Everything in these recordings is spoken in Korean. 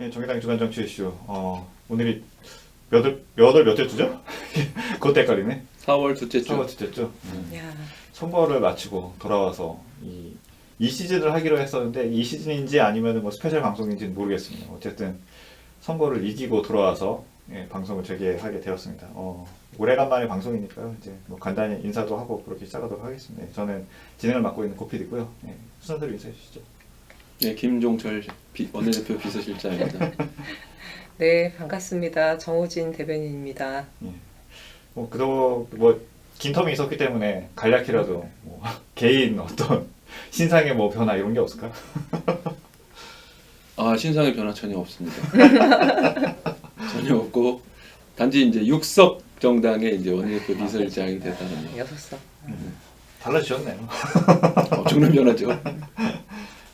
네, 정의당 주간 정치 이슈. 오늘이 몇 회주죠? 그것도 헷갈리네. 4월 둘째 주. 4월 둘째 주. 야, 선거를 마치고 돌아와서 이 시즌을 하기로 했었는데 이 시즌인지 아니면 뭐 스페셜 방송인지는 모르겠습니다. 어쨌든 선거를 이기고 돌아와서 방송을 재개하게 되었습니다. 오래간만에 방송이니까요. 이제 뭐 간단히 인사도 하고 그렇게 시작하도록 하겠습니다. 저는 진행을 맡고 있는 고피디고요. 순서대로 인사해 주시죠. 네, 김종철 원내대표 비서실장입니다. 네, 반갑습니다. 정호진 대변인입니다. 그동안 긴 텀이 있었기 때문에 간략히라도 뭐 개인 어떤 신상의 뭐 변화 이런 게 없을까? 신상의 변화 전혀 없습니다. 전혀 없고 단지 이제 육석 정당의 이제 원내대표 비서실장이 됐다는 여섯 석. 달라지셨네요. 엄청난 변화죠.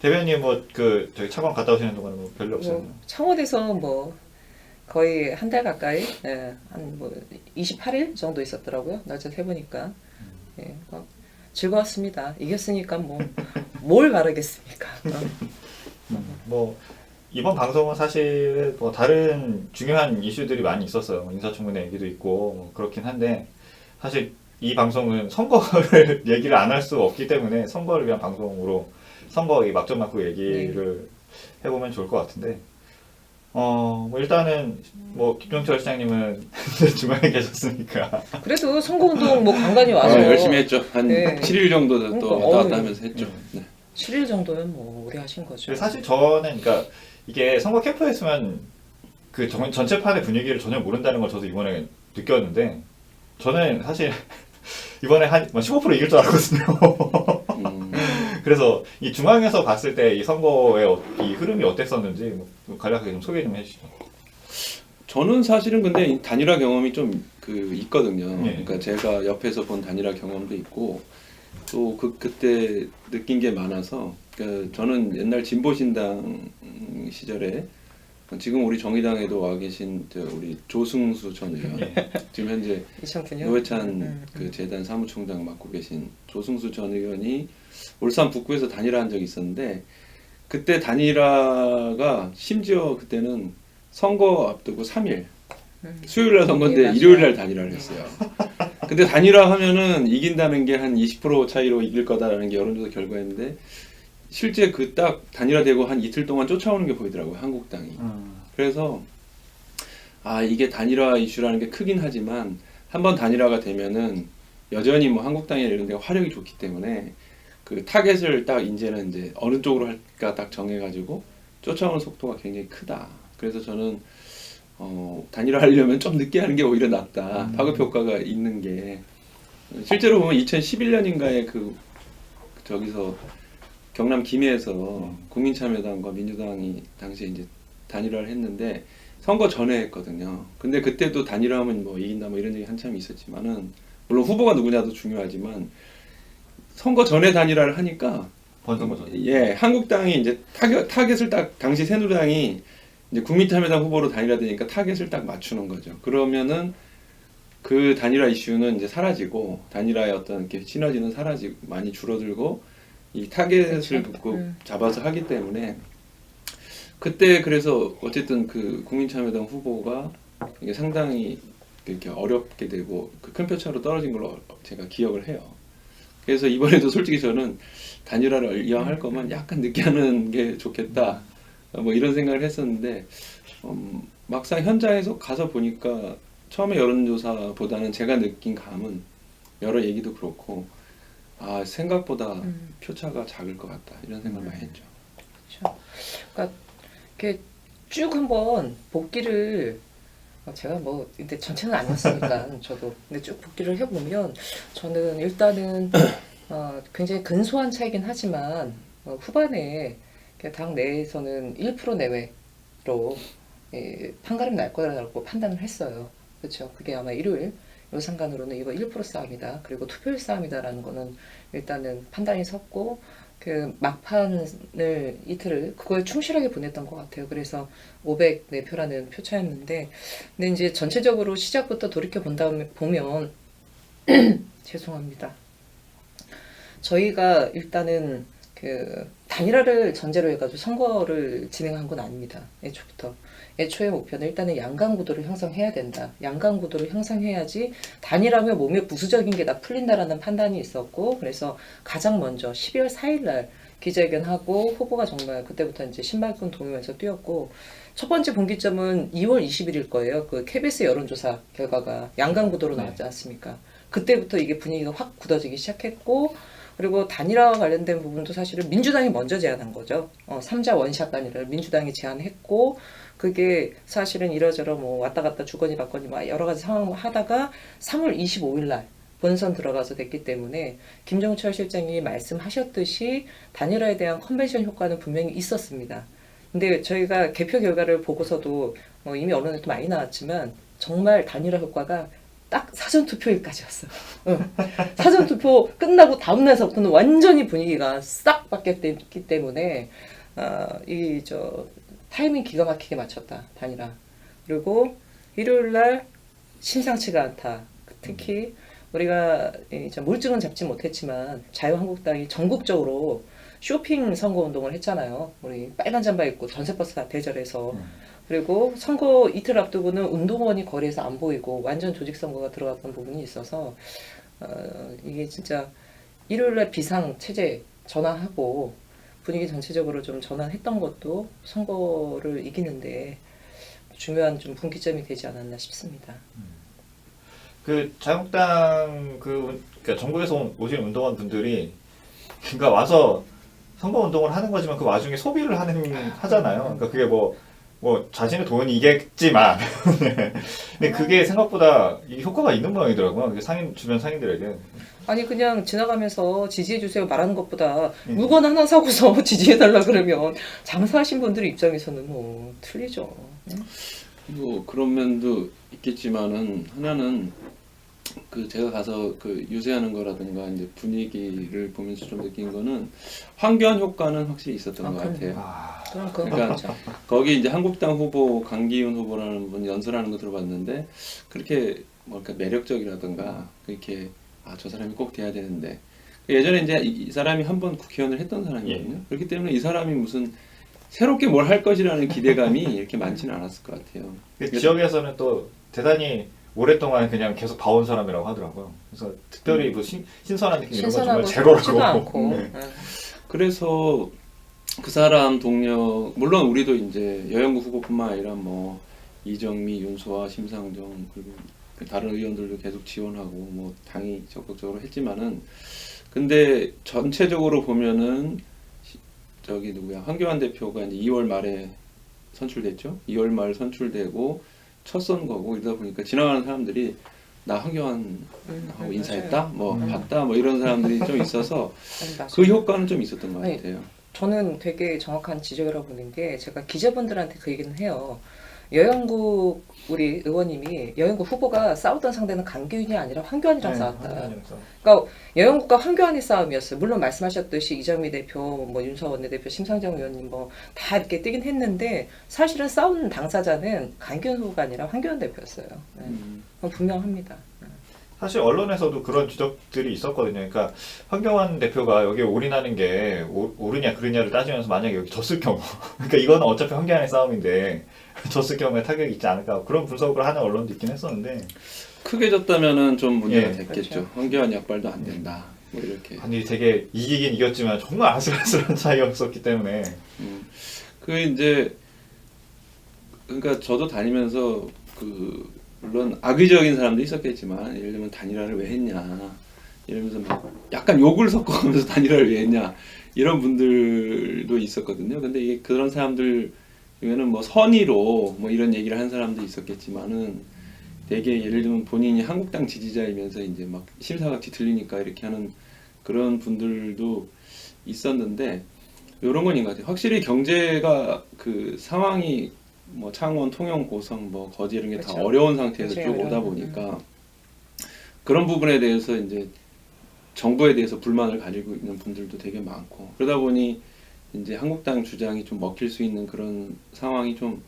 대변인 저희 차관 갔다 오시는 동안은 뭐 별로 없었나요? 창원에서 뭐 거의 한 달 가까이, 한 뭐 28일 정도 있었더라고요. 날짜 세보니까. 즐거웠습니다. 이겼으니까 뭘 바라겠습니까? 뭐 이번 방송은 사실 뭐 다른 중요한 이슈들이 많이 있었어요. 인사청문회 얘기도 있고 뭐 그렇긴 한데 사실 이 방송은 선거를 얘기를 안 할 수 없기 때문에 선거를 위한 방송으로 선거 이 막전 맞고 얘기를 해보면 좋을 것 같은데 뭐 일단은 뭐 김종철 시장님은 중앙에 계셨으니까 그래도 선거운동 뭐 간간히 와서 열심히 했죠. 한 네. 7일 정도 또 그러니까, 왔다 갔다 하면서 했죠. 네. 7일 정도면 뭐 오래 하신 거죠. 근데 사실 저는 그러니까 이게 선거 캠프였으면 그 전체판의 분위기를 전혀 모른다는 걸 저도 이번에 느꼈는데 저는 사실 이번에 한 15% 이길 줄 알았거든요. 그래서 이 중앙에서 봤을 때 이 선거의 이 흐름이 어땠었는지 뭐 간략하게 좀 소개 좀 해주시죠. 저는 사실은 근데 이 단일화 경험이 좀 있거든요. 네. 그러니까 제가 옆에서 본 단일화 경험도 있고 또 그때 느낀 게 많아서 그러니까 저는 옛날 진보신당 시절에 지금 우리 정의당에도 와 계신 우리 조승수 전 의원 지금 현재 2009년 노회찬 그 재단 사무총장 맡고 계신 조승수 전 의원이 울산 북구에서 단일화한 적이 있었는데 그때 단일화가 심지어 그때는 선거 앞두고 3일 수요일날 선거인데 맞아요. 일요일날 단일화를 했어요. 근데 단일화 하면은 이긴다는 게 한 20% 차이로 이길 거다라는 게 여론조사 결과였는데 실제 그 딱 단일화되고 한 이틀 동안 쫓아오는 게 보이더라고요, 한국당이. 그래서 이게 단일화 이슈라는 게 크긴 하지만 한번 단일화가 되면은 여전히 뭐 한국당이나 이런 데가 화력이 좋기 때문에 그 타겟을 딱 이제는 이제 어느 쪽으로 할까 딱 정해가지고 쫓아오는 속도가 굉장히 크다. 그래서 저는 단일화 하려면 좀 늦게 하는 게 오히려 낫다. 파급 효과가 있는 게 실제로 보면 2011년인가에 저기서 경남 김해에서 국민참여당과 민주당이 당시에 이제 단일화를 했는데 선거 전에 했거든요. 근데 그때도 단일화하면 뭐 이긴다 뭐 이런 얘기 한참 있었지만은 물론 후보가 누구냐도 중요하지만 선거 전에 단일화를 하니까 번선거 전. 한국당이 이제 타겟을 딱 당시 새누리당이 이제 국민참여당 후보로 단일화되니까 타겟을 딱 맞추는 거죠. 그러면은 그 단일화 이슈는 이제 사라지고 단일화의 어떤 이렇게 시너지는 사라지고 많이 줄어들고 이 타겟을 잡아서 하기 때문에 그때 그래서 어쨌든 그 국민참여당 후보가 이게 상당히 이렇게 어렵게 되고 그 큰 표차로 떨어진 걸로 제가 기억을 해요. 그래서 이번에도 솔직히 저는 단일화를 이왕할 거면 약간 늦게 하는 게 좋겠다. 뭐 이런 생각을 했었는데 막상 현장에서 가서 보니까 처음에 여론조사보다는 제가 느낀 감은 여러 얘기도 그렇고 생각보다 표차가 작을 것 같다 이런 생각을 많이 했죠. 그렇죠. 그러니까 이렇게 쭉 한번 복기를 제가 뭐 근데 전체는 아니었으니까 저도 근데 쭉 복기를 해보면 저는 일단은 굉장히 근소한 차이긴 하지만 후반에 당 내에서는 1% 내외로 판가름 날 거라고 판단을 했어요. 그렇죠. 그게 아마 일요일 요상간으로는 이거 1% 싸움이다. 그리고 투표율 싸움이다라는 거는 일단은 판단이 섰고 그 막판을 이틀을 그거에 충실하게 보냈던 것 같아요. 그래서 504표라는 표차였는데 근데 이제 전체적으로 시작부터 돌이켜 본 다음에 보면 죄송합니다. 저희가 일단은 그 단일화를 전제로 해가지고 선거를 진행한 건 아닙니다. 애초부터. 애초의 목표는 일단은 양강구도를 형성해야 된다. 양강구도를 형성해야지 단일화면 몸에 부수적인 게 다 풀린다라는 판단이 있었고, 그래서 가장 먼저 12월 4일 날 기자회견하고 후보가 정말 그때부터 이제 신발끈 동요에서 뛰었고, 첫 번째 분기점은 2월 20일일 거예요. 그 KBS 여론조사 결과가 양강구도로 나왔지 않습니까? 그때부터 이게 분위기가 확 굳어지기 시작했고, 그리고 단일화와 관련된 부분도 사실은 민주당이 먼저 제안한 거죠. 3자 원샷 단일화를 민주당이 제안했고, 그게 사실은 이러저러 뭐 왔다 갔다 주거니 받거니 막 여러 가지 상황을 하다가 3월 25일 날 본선 들어가서 됐기 때문에 김정철 실장이 말씀하셨듯이 단일화에 대한 컨벤션 효과는 분명히 있었습니다. 근데 저희가 개표 결과를 보고서도 이미 언론에도 많이 나왔지만 정말 단일화 효과가 딱 사전투표일까지였어요. 사전투표 끝나고 다음날서부터는 완전히 분위기가 싹 바뀌었기 때문에 타이밍 기가 막히게 맞췄다. 단일화. 그리고 일요일날 심상치가 않다. 특히 우리가 물증은 잡지 못했지만 자유한국당이 전국적으로 쇼핑 선거운동을 했잖아요. 우리 빨간 잠바 입고 전세버스 다 대절해서. 그리고 선거 이틀 앞두고는 운동원이 거리에서 안 보이고 완전 조직선거가 들어갔던 부분이 있어서 이게 진짜 일요일날 비상체제 전환하고 분위기 전체적으로 좀 전환했던 것도 선거를 이기는데 중요한 좀 분기점이 되지 않았나 싶습니다. 그 자유한국당 그러니까 전국에서 오신 운동원 분들이 그러니까 와서 선거 운동을 하는 거지만 그 와중에 소비를 하잖아요. 그러니까 그게 뭐 자신의 돈이겠지만 근데 그게 생각보다 이 효과가 있는 모양이더라고요. 주변 상인들에게. 아니 그냥 지나가면서 지지해주세요 말하는 것보다 물건 하나 사고서 지지해달라 그러면 장사하신 분들 입장에서는 뭐 틀리죠. 뭐 그런 면도 있겠지만은 하나는 그 제가 가서 그 유세하는 거라든가 이제 분위기를 보면서 좀 느낀 거는 황교안 효과는 확실히 있었던 것 같아요. 그럼 그러니까 거기 이제 한국당 후보 강기훈 후보라는 분 연설하는 거 들어봤는데 그렇게 뭐랄까 매력적이라든가 그렇게 저 사람이 꼭 돼야 되는데 예전에 이제 이 사람이 한번 국회의원을 했던 사람이거든요. 그렇기 때문에 이 사람이 무슨 새롭게 뭘 할 것이라는 기대감이 이렇게 많지는 않았을 것 같아요. 지역에서는 또 대단히 오랫동안 그냥 계속 봐온 사람이라고 하더라고요. 그래서 특별히 뭐 신선한 느낌 이런 건 정말 제로라고. 않고. 그래서 그 사람 동료 물론 우리도 이제 여영구 후보뿐만 아니라 뭐 이정미, 윤소아, 심상정 그리고 다른 의원들도 계속 지원하고 뭐 당이 적극적으로 했지만은 근데 전체적으로 보면은 저기 누구야 황교안 대표가 이제 2월 말에 선출됐죠. 2월 말 선출되고 첫 선거고 이러다 보니까 지나가는 사람들이 나 황교안하고 인사했다, 뭐 봤다, 뭐 이런 사람들이 좀 있어서 그 효과는 좀 있었던 것 같아요. 저는 되게 정확한 지적이라고 보는 게 제가 기자분들한테 그 얘기는 해요. 여영국 우리 의원님이 여영국 후보가 싸웠던 상대는 강기훈이 아니라 황교안이랑 싸웠다. 그러니까 여영국과 황교안의 싸움이었어요. 물론 말씀하셨듯이 이정미 대표, 뭐 윤소아 원내대표, 심상정 의원님 뭐 다 이렇게 뜨긴 했는데 사실은 싸운 당사자는 강기훈 후보가 아니라 황교안 대표였어요. 분명합니다. 사실 언론에서도 그런 지적들이 있었거든요. 그러니까 황교안 대표가 여기에 올인하는 게 옳으냐 그르냐를 따지면서 만약에 여기 졌을 경우 그러니까 이거는 어차피 황교안의 싸움인데 졌을 경우에 타격이 있지 않을까 그런 분석을 하는 언론도 있긴 했었는데 크게 졌다면은 좀 문제가 됐겠죠. 그렇죠. 황교안 약발도 안 된다. 뭐 이렇게. 아니 되게 이기긴 이겼지만 정말 아슬아슬한 차이였었기 때문에 그 이제 그러니까 저도 다니면서 그 물론 악의적인 사람도 있었겠지만 예를 들면 단일화를 왜 했냐 이러면서 막 약간 욕을 섞어가면서 단일화를 왜 했냐 이런 분들도 있었거든요. 근데 이게 그런 사람들 중에는 뭐 선의로 뭐 이런 얘기를 한 사람도 있었겠지만은 되게 예를 들면 본인이 한국당 지지자이면서 이제 막 심사가 뒤틀리니까 이렇게 하는 그런 분들도 있었는데 이런 건 인것 같아요. 확실히 경제가 그 상황이 뭐 창원, 통영, 고성, 뭐 거제 이런 게 다 그렇죠. 어려운 상태에서 그렇죠. 쭉 오다 보니까 그런 부분에 대해서 이제 정부에 대해서 불만을 가지고 있는 분들도 되게 많고 그러다 보니 이제 한국당 주장이 좀 먹힐 수 있는 그런 상황이 좀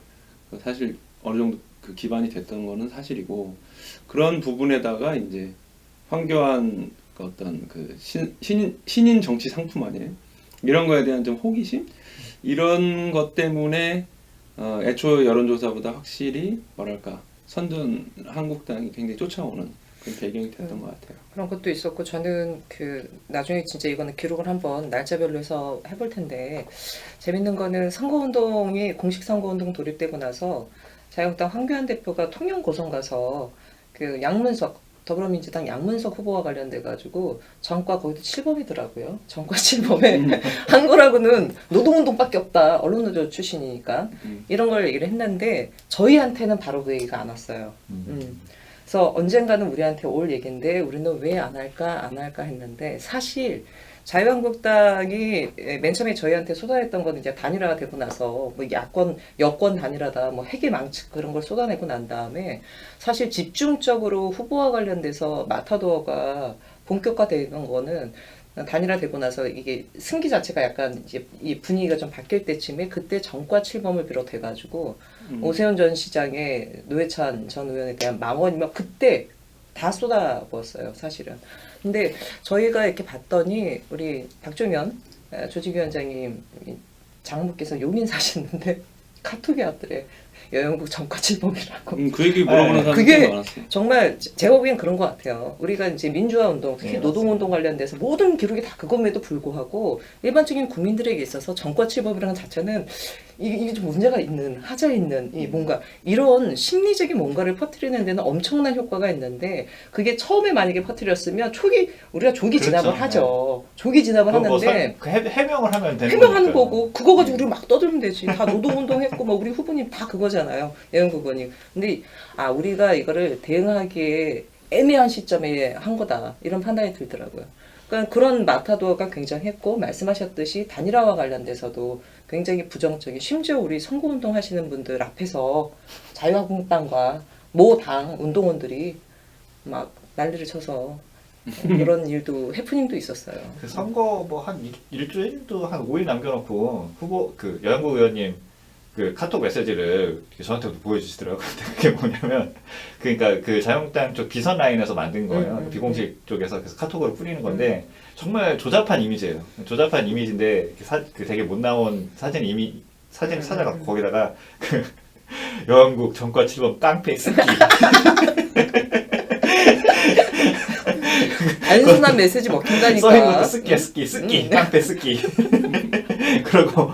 사실 어느 정도 그 기반이 됐던 거는 사실이고 그런 부분에다가 이제 황교안 그 어떤 그 신인 정치 상품 아니에요? 이런 거에 대한 좀 호기심 이런 것 때문에 애초 여론조사보다 확실히 뭐랄까 선둔 한국당이 굉장히 쫓아오는 그런 배경이 됐던 것 같아요. 그런 것도 있었고 저는 그 나중에 진짜 이거는 기록을 한번 날짜별로 해서 해볼 텐데 재밌는 거는 선거운동이 공식 선거운동 돌입되고 나서 자유한국당 황교안 대표가 통영 고성 가서 그 양문석 더불어민주당 양문석 후보와 관련돼 가지고 전과 거기도 7범이더라고요. 전과 7범에 한 거라고는 노동운동밖에 없다. 언론노조 출신이니까 이런 걸 얘기를 했는데 저희한테는 바로 그 얘기가 안 왔어요. 그래서 언젠가는 우리한테 올 얘기인데 우리는 왜 안 할까 했는데 사실 자유한국당이 맨 처음에 저희한테 쏟아냈던 거는 이제 단일화가 되고 나서 뭐 여권 단일화다, 뭐 핵의 망측 그런 걸 쏟아내고 난 다음에 사실 집중적으로 후보와 관련돼서 마타도어가 본격화되는 거는 단일화되고 나서 이게 승기 자체가 약간 이제 이 분위기가 좀 바뀔 때쯤에 그때 정과 7범을 비롯해가지고 오세훈 전 시장의 노회찬 전 의원에 대한 망언이면 그때 다 쏟아부었어요, 사실은. 근데 저희가 이렇게 봤더니 우리 박종현 조직위원장님 장모께서 용인 사시는데 카톡이 왔더래. 여영국 정과칠범이라고. 그 얘기 물어보는 사람이 그게 꽤 많았어요. 정말 제가 보기엔 그런 것 같아요. 우리가 이제 민주화 운동, 특히 네, 노동운동 관련돼서 모든 기록이 다 그것에도 불구하고 일반적인 국민들에게 있어서 정과칠범이라는 자체는 이게 좀 문제가 있는, 하자 있는 이 뭔가 이런 심리적인 뭔가를 퍼뜨리는 데는 엄청난 효과가 있는데 그게 처음에 만약에 퍼뜨렸으면 우리가 조기 그렇죠. 진압을 하죠. 조기 진압을 하는데 해명을 하면 되는 해명하는 거니까요. 거고 그거 가지고 우리 막 떠들면 되지. 다 노동운동 했고 막 우리 후보님 다 그거잖아요. 여영국 후보님. 근데 우리가 이거를 대응하기에 애매한 시점에 한 거다. 이런 판단이 들더라고요. 그러니까 그런 마타도어가 굉장했고 말씀하셨듯이 단일화와 관련돼서도 굉장히 부정적인 심지어 우리 선거운동 하시는 분들 앞에서 자유한국당과 모 당 운동원들이 막 난리를 쳐서 그런 일도 해프닝도 있었어요. 그 선거 뭐 한 일주일도 한 5일 남겨놓고 후보 그 여영국 의원님 그 카톡 메시지를 저한테도 보여주시더라고요. 그게 뭐냐면 그러니까 그 자유한국당 쪽 비선 라인에서 만든 거예요. 비공식 쪽에서 그래서 카톡으로 뿌리는 건데 정말 조잡한 이미지예요. 조잡한 이미지인데 그 되게 못 나온 사진을 찾아갖고 거기다가 그 여영국 전과 7번 깡패 스키 단순한 메시지 먹힌다니까. 써있는 것도 스키 깡패 스키 그리고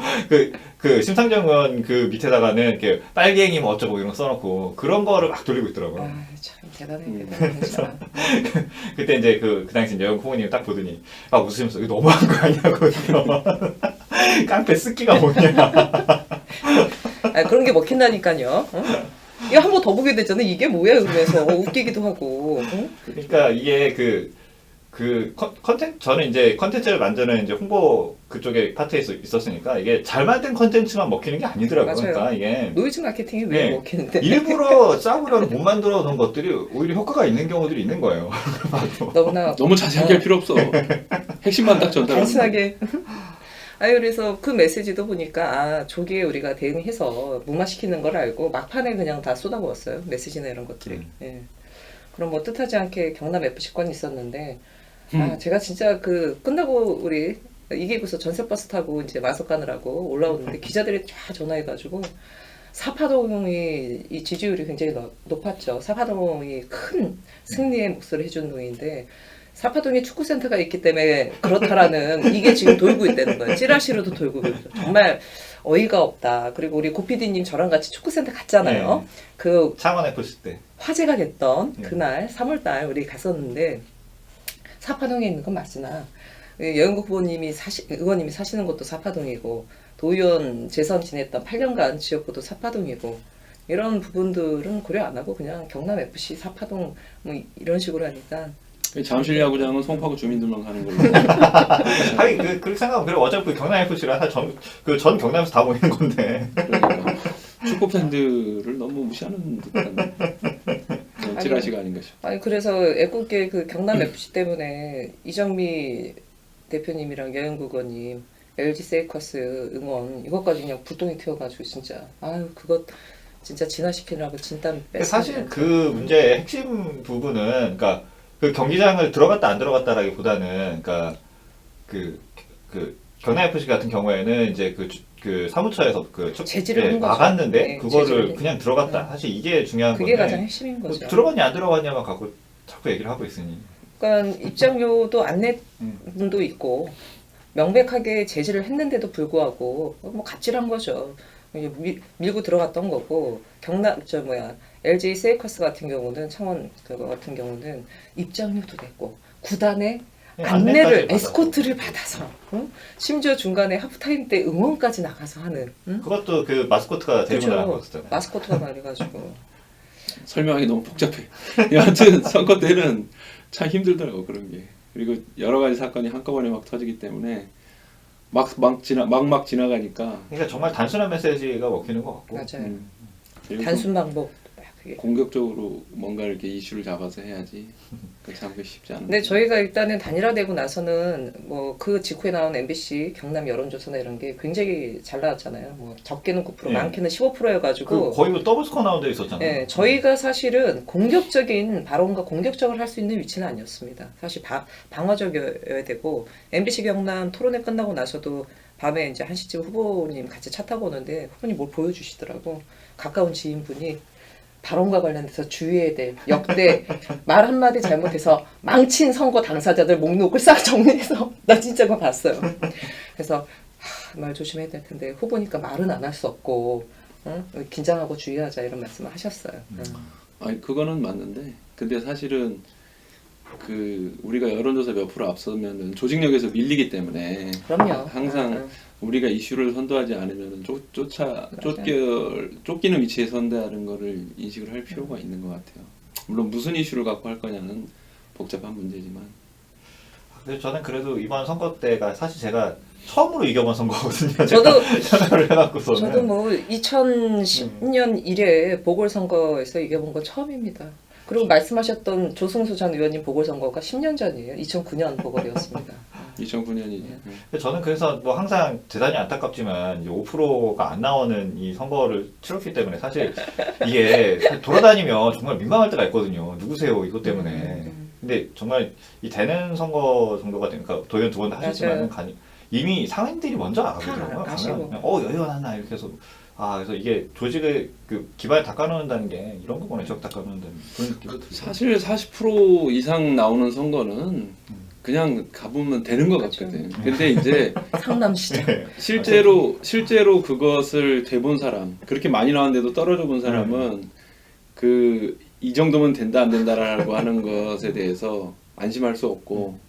그 심상정 의원 그 밑에다가는 이렇게 빨갱이 뭐 어쩌고 이런 거 써놓고 그런 거를 막 돌리고 있더라고요. 참 대단해 진짜. 그때 이제 그 당시 여영 후보님 딱 보더니 웃으면서 이거 너무한 거 아니냐고 깡패 스키가 뭐냐. 그런 게 먹힌다니까요. 이거 한 번 더 보게 되잖아. 이게 뭐야 이러면서 웃기기도 하고. 그러니까 이게 저는 이제 컨텐츠를 만드는 이제 홍보 그쪽에 파트에 있었으니까 이게 잘 만든 컨텐츠만 먹히는 게 아니더라고요. 맞아요. 그러니까 이게 노이즈 마케팅이 왜 네. 먹히는데? 일부러 싸구려로 못 만들어 놓은 것들이 오히려 효과가 있는 경우들이 있는 거예요. 너무 자세하게 할 필요 없어. 핵심만 딱 전달하는 단순하게. 그래서 그 메시지도 보니까 조기에 우리가 대응해서 무마시키는 걸 알고 막판에 그냥 다 쏟아부었어요. 메시지나 이런 것들이. 예. 그럼 뭐 뜻하지 않게 경남 FC권이 있었는데 제가 진짜 끝나고 우리 이기부서 전세버스 타고 이제 마석 가느라고 올라오는데 기자들이 쫙 전화해가지고 사파동이 이 지지율이 굉장히 높았죠. 사파동이 큰 승리의 몫을 해준 동인데 사파동에 축구센터가 있기 때문에 그렇다라는 이게 지금 돌고 있다는 거예요. 찌라시로도 돌고 있고 정말 어이가 없다. 그리고 우리 고피디님 저랑 같이 축구센터 갔잖아요. 네. 그 창원 FC 때 화제가 됐던 네. 그날 3월달 우리 갔었는데 사파동에 있는 건 맞으나 여영국 의원님이 사시는 곳도 사파동이고 도의원 재선 지냈던 8년간 지역구도 사파동이고 이런 부분들은 고려 안 하고 그냥 경남 FC 사파동 뭐 이런 식으로 하니까 잠실 야구장은 송파구 주민들만 가는 걸로. 아니 그렇게 생각하면 그래 어차피 경남 FC라 전 경남에서 다 모이는 건데. 그러니까 축구 팬들을 너무 무시하는 듯한 그런 찌라시가 아닌가 싶어요. 그래서 애국계 그 경남 FC 때문에 이정미 대표님이랑 여영국 의원님 LG 세이커스 응원 이것까지 그냥 불똥이 튀어가지고 진짜 그것 진짜 진화시키느라고 진땀 뺐어요. 사실 그 문제의 핵심 부분은 그러니까 그 경기장을 들어갔다 안 들어갔다라기보다는 그러니까 그 경남 FC 같은 경우에는 이제 그 사무처에서 제지를 한 거죠. 막았는데 네, 그거를 제지를. 그냥 들어갔다. 사실 이게 중요한 그게 건데 가장 핵심인 뭐 거죠. 들어갔냐 안 들어갔냐만 갖고 자꾸 얘기를 하고 있으니. 그러니까 입장료도 안 낸 분도 있고 명백하게 제지를 했는데도 불구하고 뭐 갑질한 거죠. 밀고 들어갔던 거고 경남 LG 세이커스 같은 경우는 창원 그거 같은 경우는 입장료도 냈고 구단의 안내를 안내까지 에스코트를 받아서 응? 심지어 중간에 하프타임 때 응원까지 나가서 하는 응? 그것도 그 마스코트가 데리고 그쵸. 나간 거였잖아요. 마스코트가 말해가지고 설명하기 너무 복잡해. 여하튼 선거 때는 참 힘들더라고 그런 게. 그리고 여러 가지 사건이 한꺼번에 막 터지기 때문에 막 지나가니까 그러니까 정말 단순한 메시지가 먹히는 것 같고. 맞아요. 그리고 단순 방법 그게. 공격적으로 뭔가 이렇게 이슈를 잡아서 해야지. 참 그게 쉽지 않은. 근데 저희가 일단은 단일화되고 나서는 뭐 그 직후에 나온 MBC 경남 여론조사나 이런 게 굉장히 잘 나왔잖아요. 뭐 적게는 9% 예. 많게는 15%여가지고 그 거의 뭐 더블 스코어 나온 데 있었잖아요. 예, 저희가 사실은 공격적인 발언과 공격적으로 할 수 있는 위치는 아니었습니다. 사실 방어적이어야 되고 MBC 경남 토론회 끝나고 나서도 밤에 이제 한시쯤 후보님 같이 차 타고 오는데 후보님 뭘 보여주시더라고. 가까운 지인분이 발언과 관련돼서 주의해야 될 역대 말 한마디 잘못해서 망친 선거 당사자들 목록을 싹 정리해서 나 진짜 그거 봤어요. 그래서 말 조심해야 될 텐데 후보니까 말은 안 할 수 없고 응? 긴장하고 주의하자 이런 말씀을 하셨어요. 아니 그거는 맞는데 근데 사실은 그 우리가 여론조사 몇 프로 앞서면은 조직력에서 밀리기 때문에 그럼요. 항상 우리가 이슈를 선도하지 않으면 쫓기는 위치에 선대하는 거를 인식을 할 필요가 있는 것 같아요. 물론 무슨 이슈를 갖고 할 거냐는 복잡한 문제지만. 근데 저는 그래도 이번 선거 때가 사실 제가 처음으로 이겨본 선거거든요. 저도 생각을 해갖고서는. 저도 뭐 2010년 이래 보궐선거에서 이겨본 건 처음입니다. 그리고 말씀하셨던 조승수 전 의원님 보궐선거가 10년 전이에요. 2009년 보궐이었습니다. 2009년이죠. 근데 저는 그래서 뭐 항상 대단히 안타깝지만 이제 5%가 안 나오는 이 선거를 치렀기 때문에 사실 이게 돌아다니면 정말 민망할 때가 있거든요. 누구세요 이것 때문에. 근데 정말 이 되는 선거 정도가 되니까 도의원 두 번 다 하셨지만 이미 상인들이 먼저 알아보더라고요. 다 아시고. 가면 여의원 하나 이렇게 해서 그래서 이게 조직의 그 기반을 닦아놓는다는 게 이런 거구나. 적 닦아놓는다는 그런 느낌도 들어요. 사실 40% 이상 나오는 선거는 그냥 가보면 되는 것 그렇죠. 같거든. 근데 이제 상남시장. 실제로 그것을 돼본 사람, 그렇게 많이 나왔는데도 떨어져 본 사람은 이 정도면 된다 안 된다라고 하는 것에 대해서 안심할 수 없고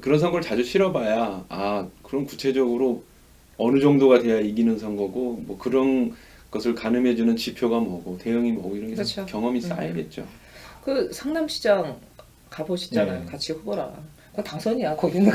그런 선거를 자주 치러봐야 그럼 구체적으로 어느 정도가 돼야 이기는 선거고 뭐 그런 것을 가늠해주는 지표가 뭐고 대응이 뭐고 이런 게 그렇죠. 경험이 쌓이겠죠. 그 상남시장 가보시잖아요. 네. 같이 후보랑. 그건 당선이야. 거기는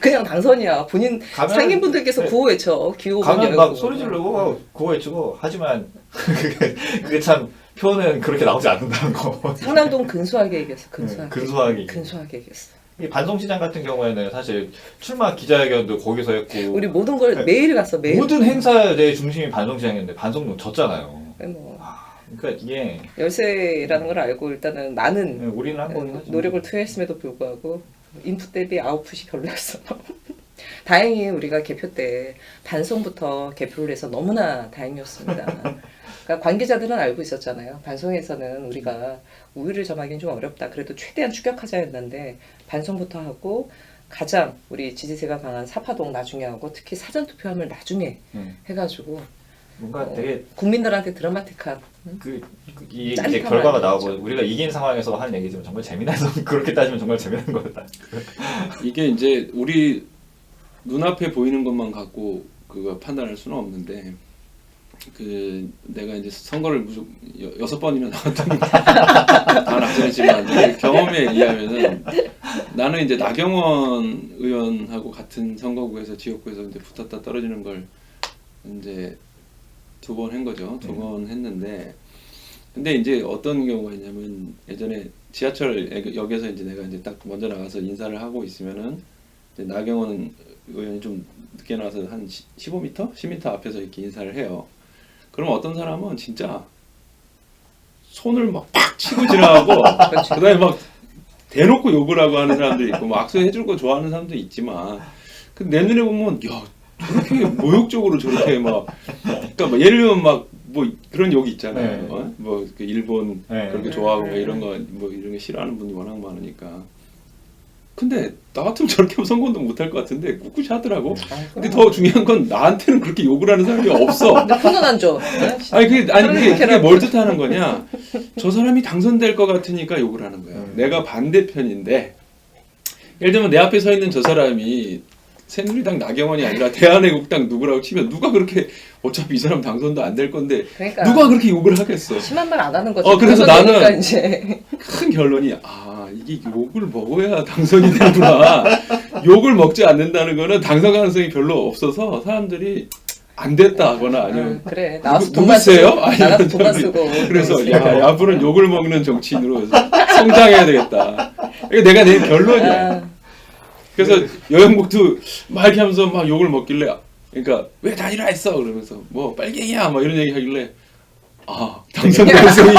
그냥 당선이야. 본인 가면- 상인분들께서 네. 구호 외쳐. 기호 가면 막 소리 지르고 구호 외치고 하지만 그게 참 표는 그렇게 나오지 않는다는 거. 상남동 근소하게 이겼어. 근소하게. 근소하게 이겼어. 이 반송시장 같은 경우에는 사실 출마 기자회견도 거기서 했고 우리 모든 걸 네. 매일 갔어. 매일. 모든 행사의 중심이 반송시장이었는데 반송동 졌잖아요. 뭐 그러니까 이게 열세라는 걸 알고 일단은 많은 우리는 한 거긴 하죠. 노력을 투여했음에도 불구하고 인풋 대비 아웃풋이 별로였어. 다행히 우리가 개표 때 반송부터 개표를 해서 너무나 다행이었습니다. 그러니까 관계자들은 알고 있었잖아요. 반송에서는 우리가 우위를 점하기는 좀 어렵다. 그래도 최대한 추격하자 했는데 반송부터 하고 가장 우리 지지세가 강한 사파동 나중에 하고 특히 사전투표함을 나중에 해가지고 뭔가 되게 국민들한테 드라마틱한 이제 짜릿한 결과가 말이죠. 나오고 우리가 이긴 상황에서 하는 얘기지만 정말 재미난 그렇게 따지면 정말 재미난 거였다. 이게 이제 우리 눈앞에 보이는 것만 갖고 그거 판단할 수는 없는데 내가 이제 선거를 6번이나 나왔던 다 나서지만 경험에 의하면은 나는 이제 나경원 의원하고 같은 선거구에서 지역구에서 이제 붙었다 떨어지는 걸 이제 2번 한 거죠. 2번 했는데 근데 이제 어떤 경우가 있냐면 예전에 지하철역에서 이제 내가 이제 딱 먼저 나가서 인사를 하고 있으면은 이제 나경원 의원이 좀 늦게 나와서 한 15m? 10m 앞에서 이렇게 인사를 해요. 그럼 어떤 사람은 진짜 손을 막 팍 치고 지나가고 그다음에 막 대놓고 욕을 하고 하는 사람도 있고 뭐 악수해줄 거 좋아하는 사람도 있지만 내 눈에 보면 야 저렇게 모욕적으로 저렇게 막 그러니까 막 예를 들면 막 뭐 그런 욕이 있잖아요. 네. 뭐그 일본 네. 그렇게 좋아하고 막 이런 거 뭐 이런 거 싫어하는 분이 워낙 많으니까. 근데 나 같으면 저렇게 하면 선거운동 못할 것 같은데 꿋꿋이 하더라고. 근데 더 중요한 건 나한테는 그렇게 욕을 하는 사람이 없어. 근데 표는 안 줘. 아니 그게 그렇게 뭘 뜻하는 거냐? 저 사람이 당선될 것 같으니까 욕을 하는 거야. 내가 반대편인데 예를 들면 내 앞에 서 있는 저 사람이 새누리당 나경원이 아니라 대한애국당 누구라고 치면 누가 그렇게 어차피 이 사람 당선도 안 될 건데 그러니까 누가 그렇게 욕을 하겠어? 심한 말 안 하는 거지. 그래서 당선되니까 나는 이제 큰 결론이 이게 욕을 먹어야 당선이 되구나. 욕을 먹지 않는다는 거는 당선 가능성이 별로 없어서 사람들이 안 됐다 하거나 아니면 그래 나와서 돈만 누구세요? 쓰고 나가서 돈만 쓰고 그래서 야 앞으로는 욕을 먹는 정치인으로 성장해야 되겠다. 이게 내가 낸 결론이야. 그래서 여영국도 막 이렇게 하면서 막 욕을 먹길래 그러니까 왜 단일화 했어? 그러면서 뭐 빨갱이야 막 이런 얘기 하길래 당선 가능성이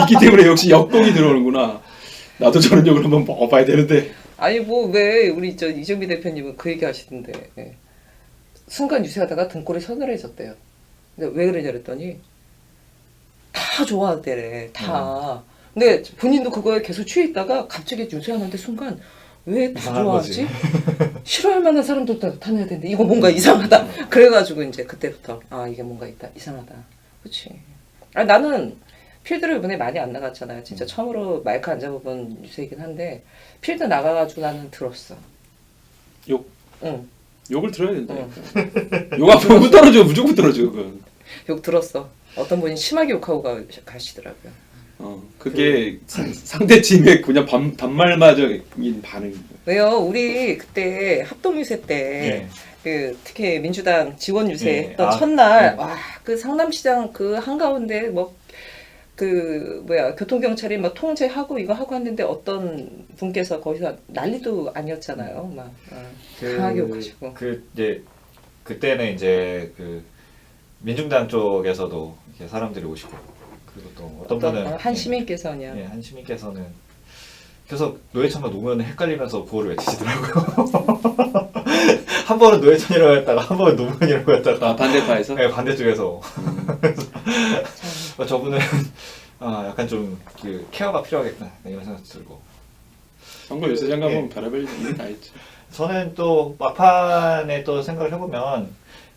있기 때문에 역시 역공이 들어오는구나. 나도 저런 욕을 한번 먹어봐야 되는데. 아니 뭐 왜 우리 저 이정미 대표님은 그 얘기 하시던데 순간 유세하다가 등골이 서늘해졌대요. 근데 왜 그러냐 그랬더니 다 좋아하대래 다. 근데 본인도 그거에 계속 취해 있다가 갑자기 유세하는데 순간 왜 다 이상한 좋아하지? 싫어할 만한 사람들도 나타나야 되는데 이거 뭔가 이상하다. 그래가지고 이제 그때부터 이게 뭔가 있다 이상하다. 그렇지. 나는 필드를 이번에 많이 안 나갔잖아요. 진짜 처음으로 마이크 안 잡아본 유세이긴 한데 필드 나가가지고 나는 들었어. 욕? 응. 욕을 들어야 된다. 욕 앞으로 못 떨어져. 무조건 떨어져. 그건. 욕 들었어. 어떤 분이 심하게 욕하고 가시더라고요. 그게 상대 팀의 그냥 반말마저인 반응인 거예요. 왜요? 우리 그때 합동유세 때 네. 그 특히 민주당 지원 유세 네. 했던 첫날 네. 와 그 상남시장 그 한가운데 뭐 그 교통경찰이 막 통제하고 이거 하고 했는데 어떤 분께서 거기서 난리도 아니었잖아요. 막 강하게 욕하시고. 이제 그때는 이제 그 민중당 쪽에서도 이렇게 사람들이 오시고 그리고 또 어떤 분은 한 시민께서냐. 한 시민께서는 계속 노회찬과 노무현을 헷갈리면서 구호를 외치시더라고요. 한 번은 노회찬이라고 했다가 한 번은 노무현이라고 했다가 반대파에서? 네, 반대쪽에서 저분은 약간 좀 그 케어가 필요하겠다 이런 생각도 들고 선거 유세장 가면 별의별 일이 다 있지. 저는 또 막판에 또 생각을 해보면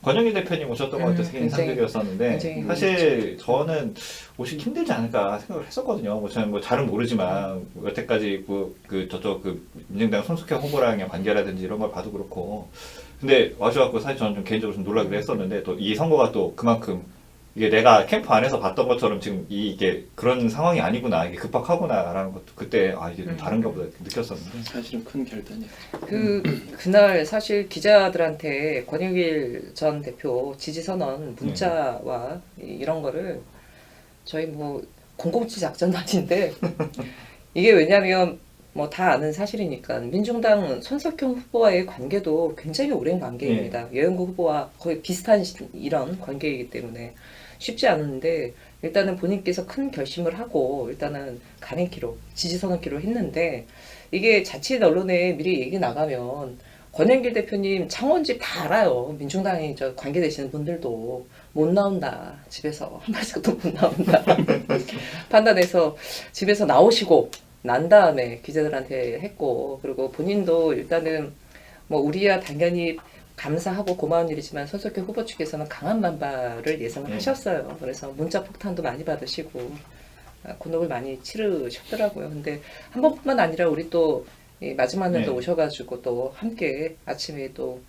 권영희 대표님 오셨던 것도 되게 굉장히 인상적이었었는데 사실 저는 오시기 힘들지 않을까 생각을 했었거든요. 저는 잘은 모르지만 여태까지 저쪽 민정당 손석희 후보랑의 관계라든지 이런 걸 봐도 그렇고 근데 와셔갖고 사실 저는 좀 개인적으로 좀 놀라기도 했었는데 또 이 선거가 또 그만큼 이게 내가 캠프 안에서 봤던 것처럼 지금 이게 그런 상황이 아니구나 이게 급박하구나라는 것도 그때 이게 좀 다른가 보다 느꼈었는데 사실은 큰 결단이야. 그날 사실 기자들한테 권영일 전 대표 지지선언 문자와 이런 거를 저희 뭐 007 작전도 아닌데 이게 왜냐면 뭐 다 아는 사실이니까 민중당 손석형 후보와의 관계도 굉장히 오랜 관계입니다. 여영구 후보와 거의 비슷한 이런 관계이기 때문에 쉽지 않은데 일단은 본인께서 큰 결심을 하고 일단은 가랭키로 지지선언키로 했는데 이게 자칫 언론에 미리 얘기 나가면 권영길 대표님 창원집 다 알아요. 민중당에 관계되시는 분들도 못 나온다. 집에서 한 발씩도 못 나온다. 판단해서 집에서 나오시고 난 다음에 기자들한테 했고 그리고 본인도 일단은 뭐 우리야 당연히 감사하고 고마운 일이지만 손석희 후보 측에서는 강한 반발을 예상을 하셨어요. 그래서 문자 폭탄도 많이 받으시고 곤혹을 많이 치르셨더라고요. 근데 한 번뿐만 아니라 우리 또 마지막 날도 오셔가지고 또 함께 아침에 또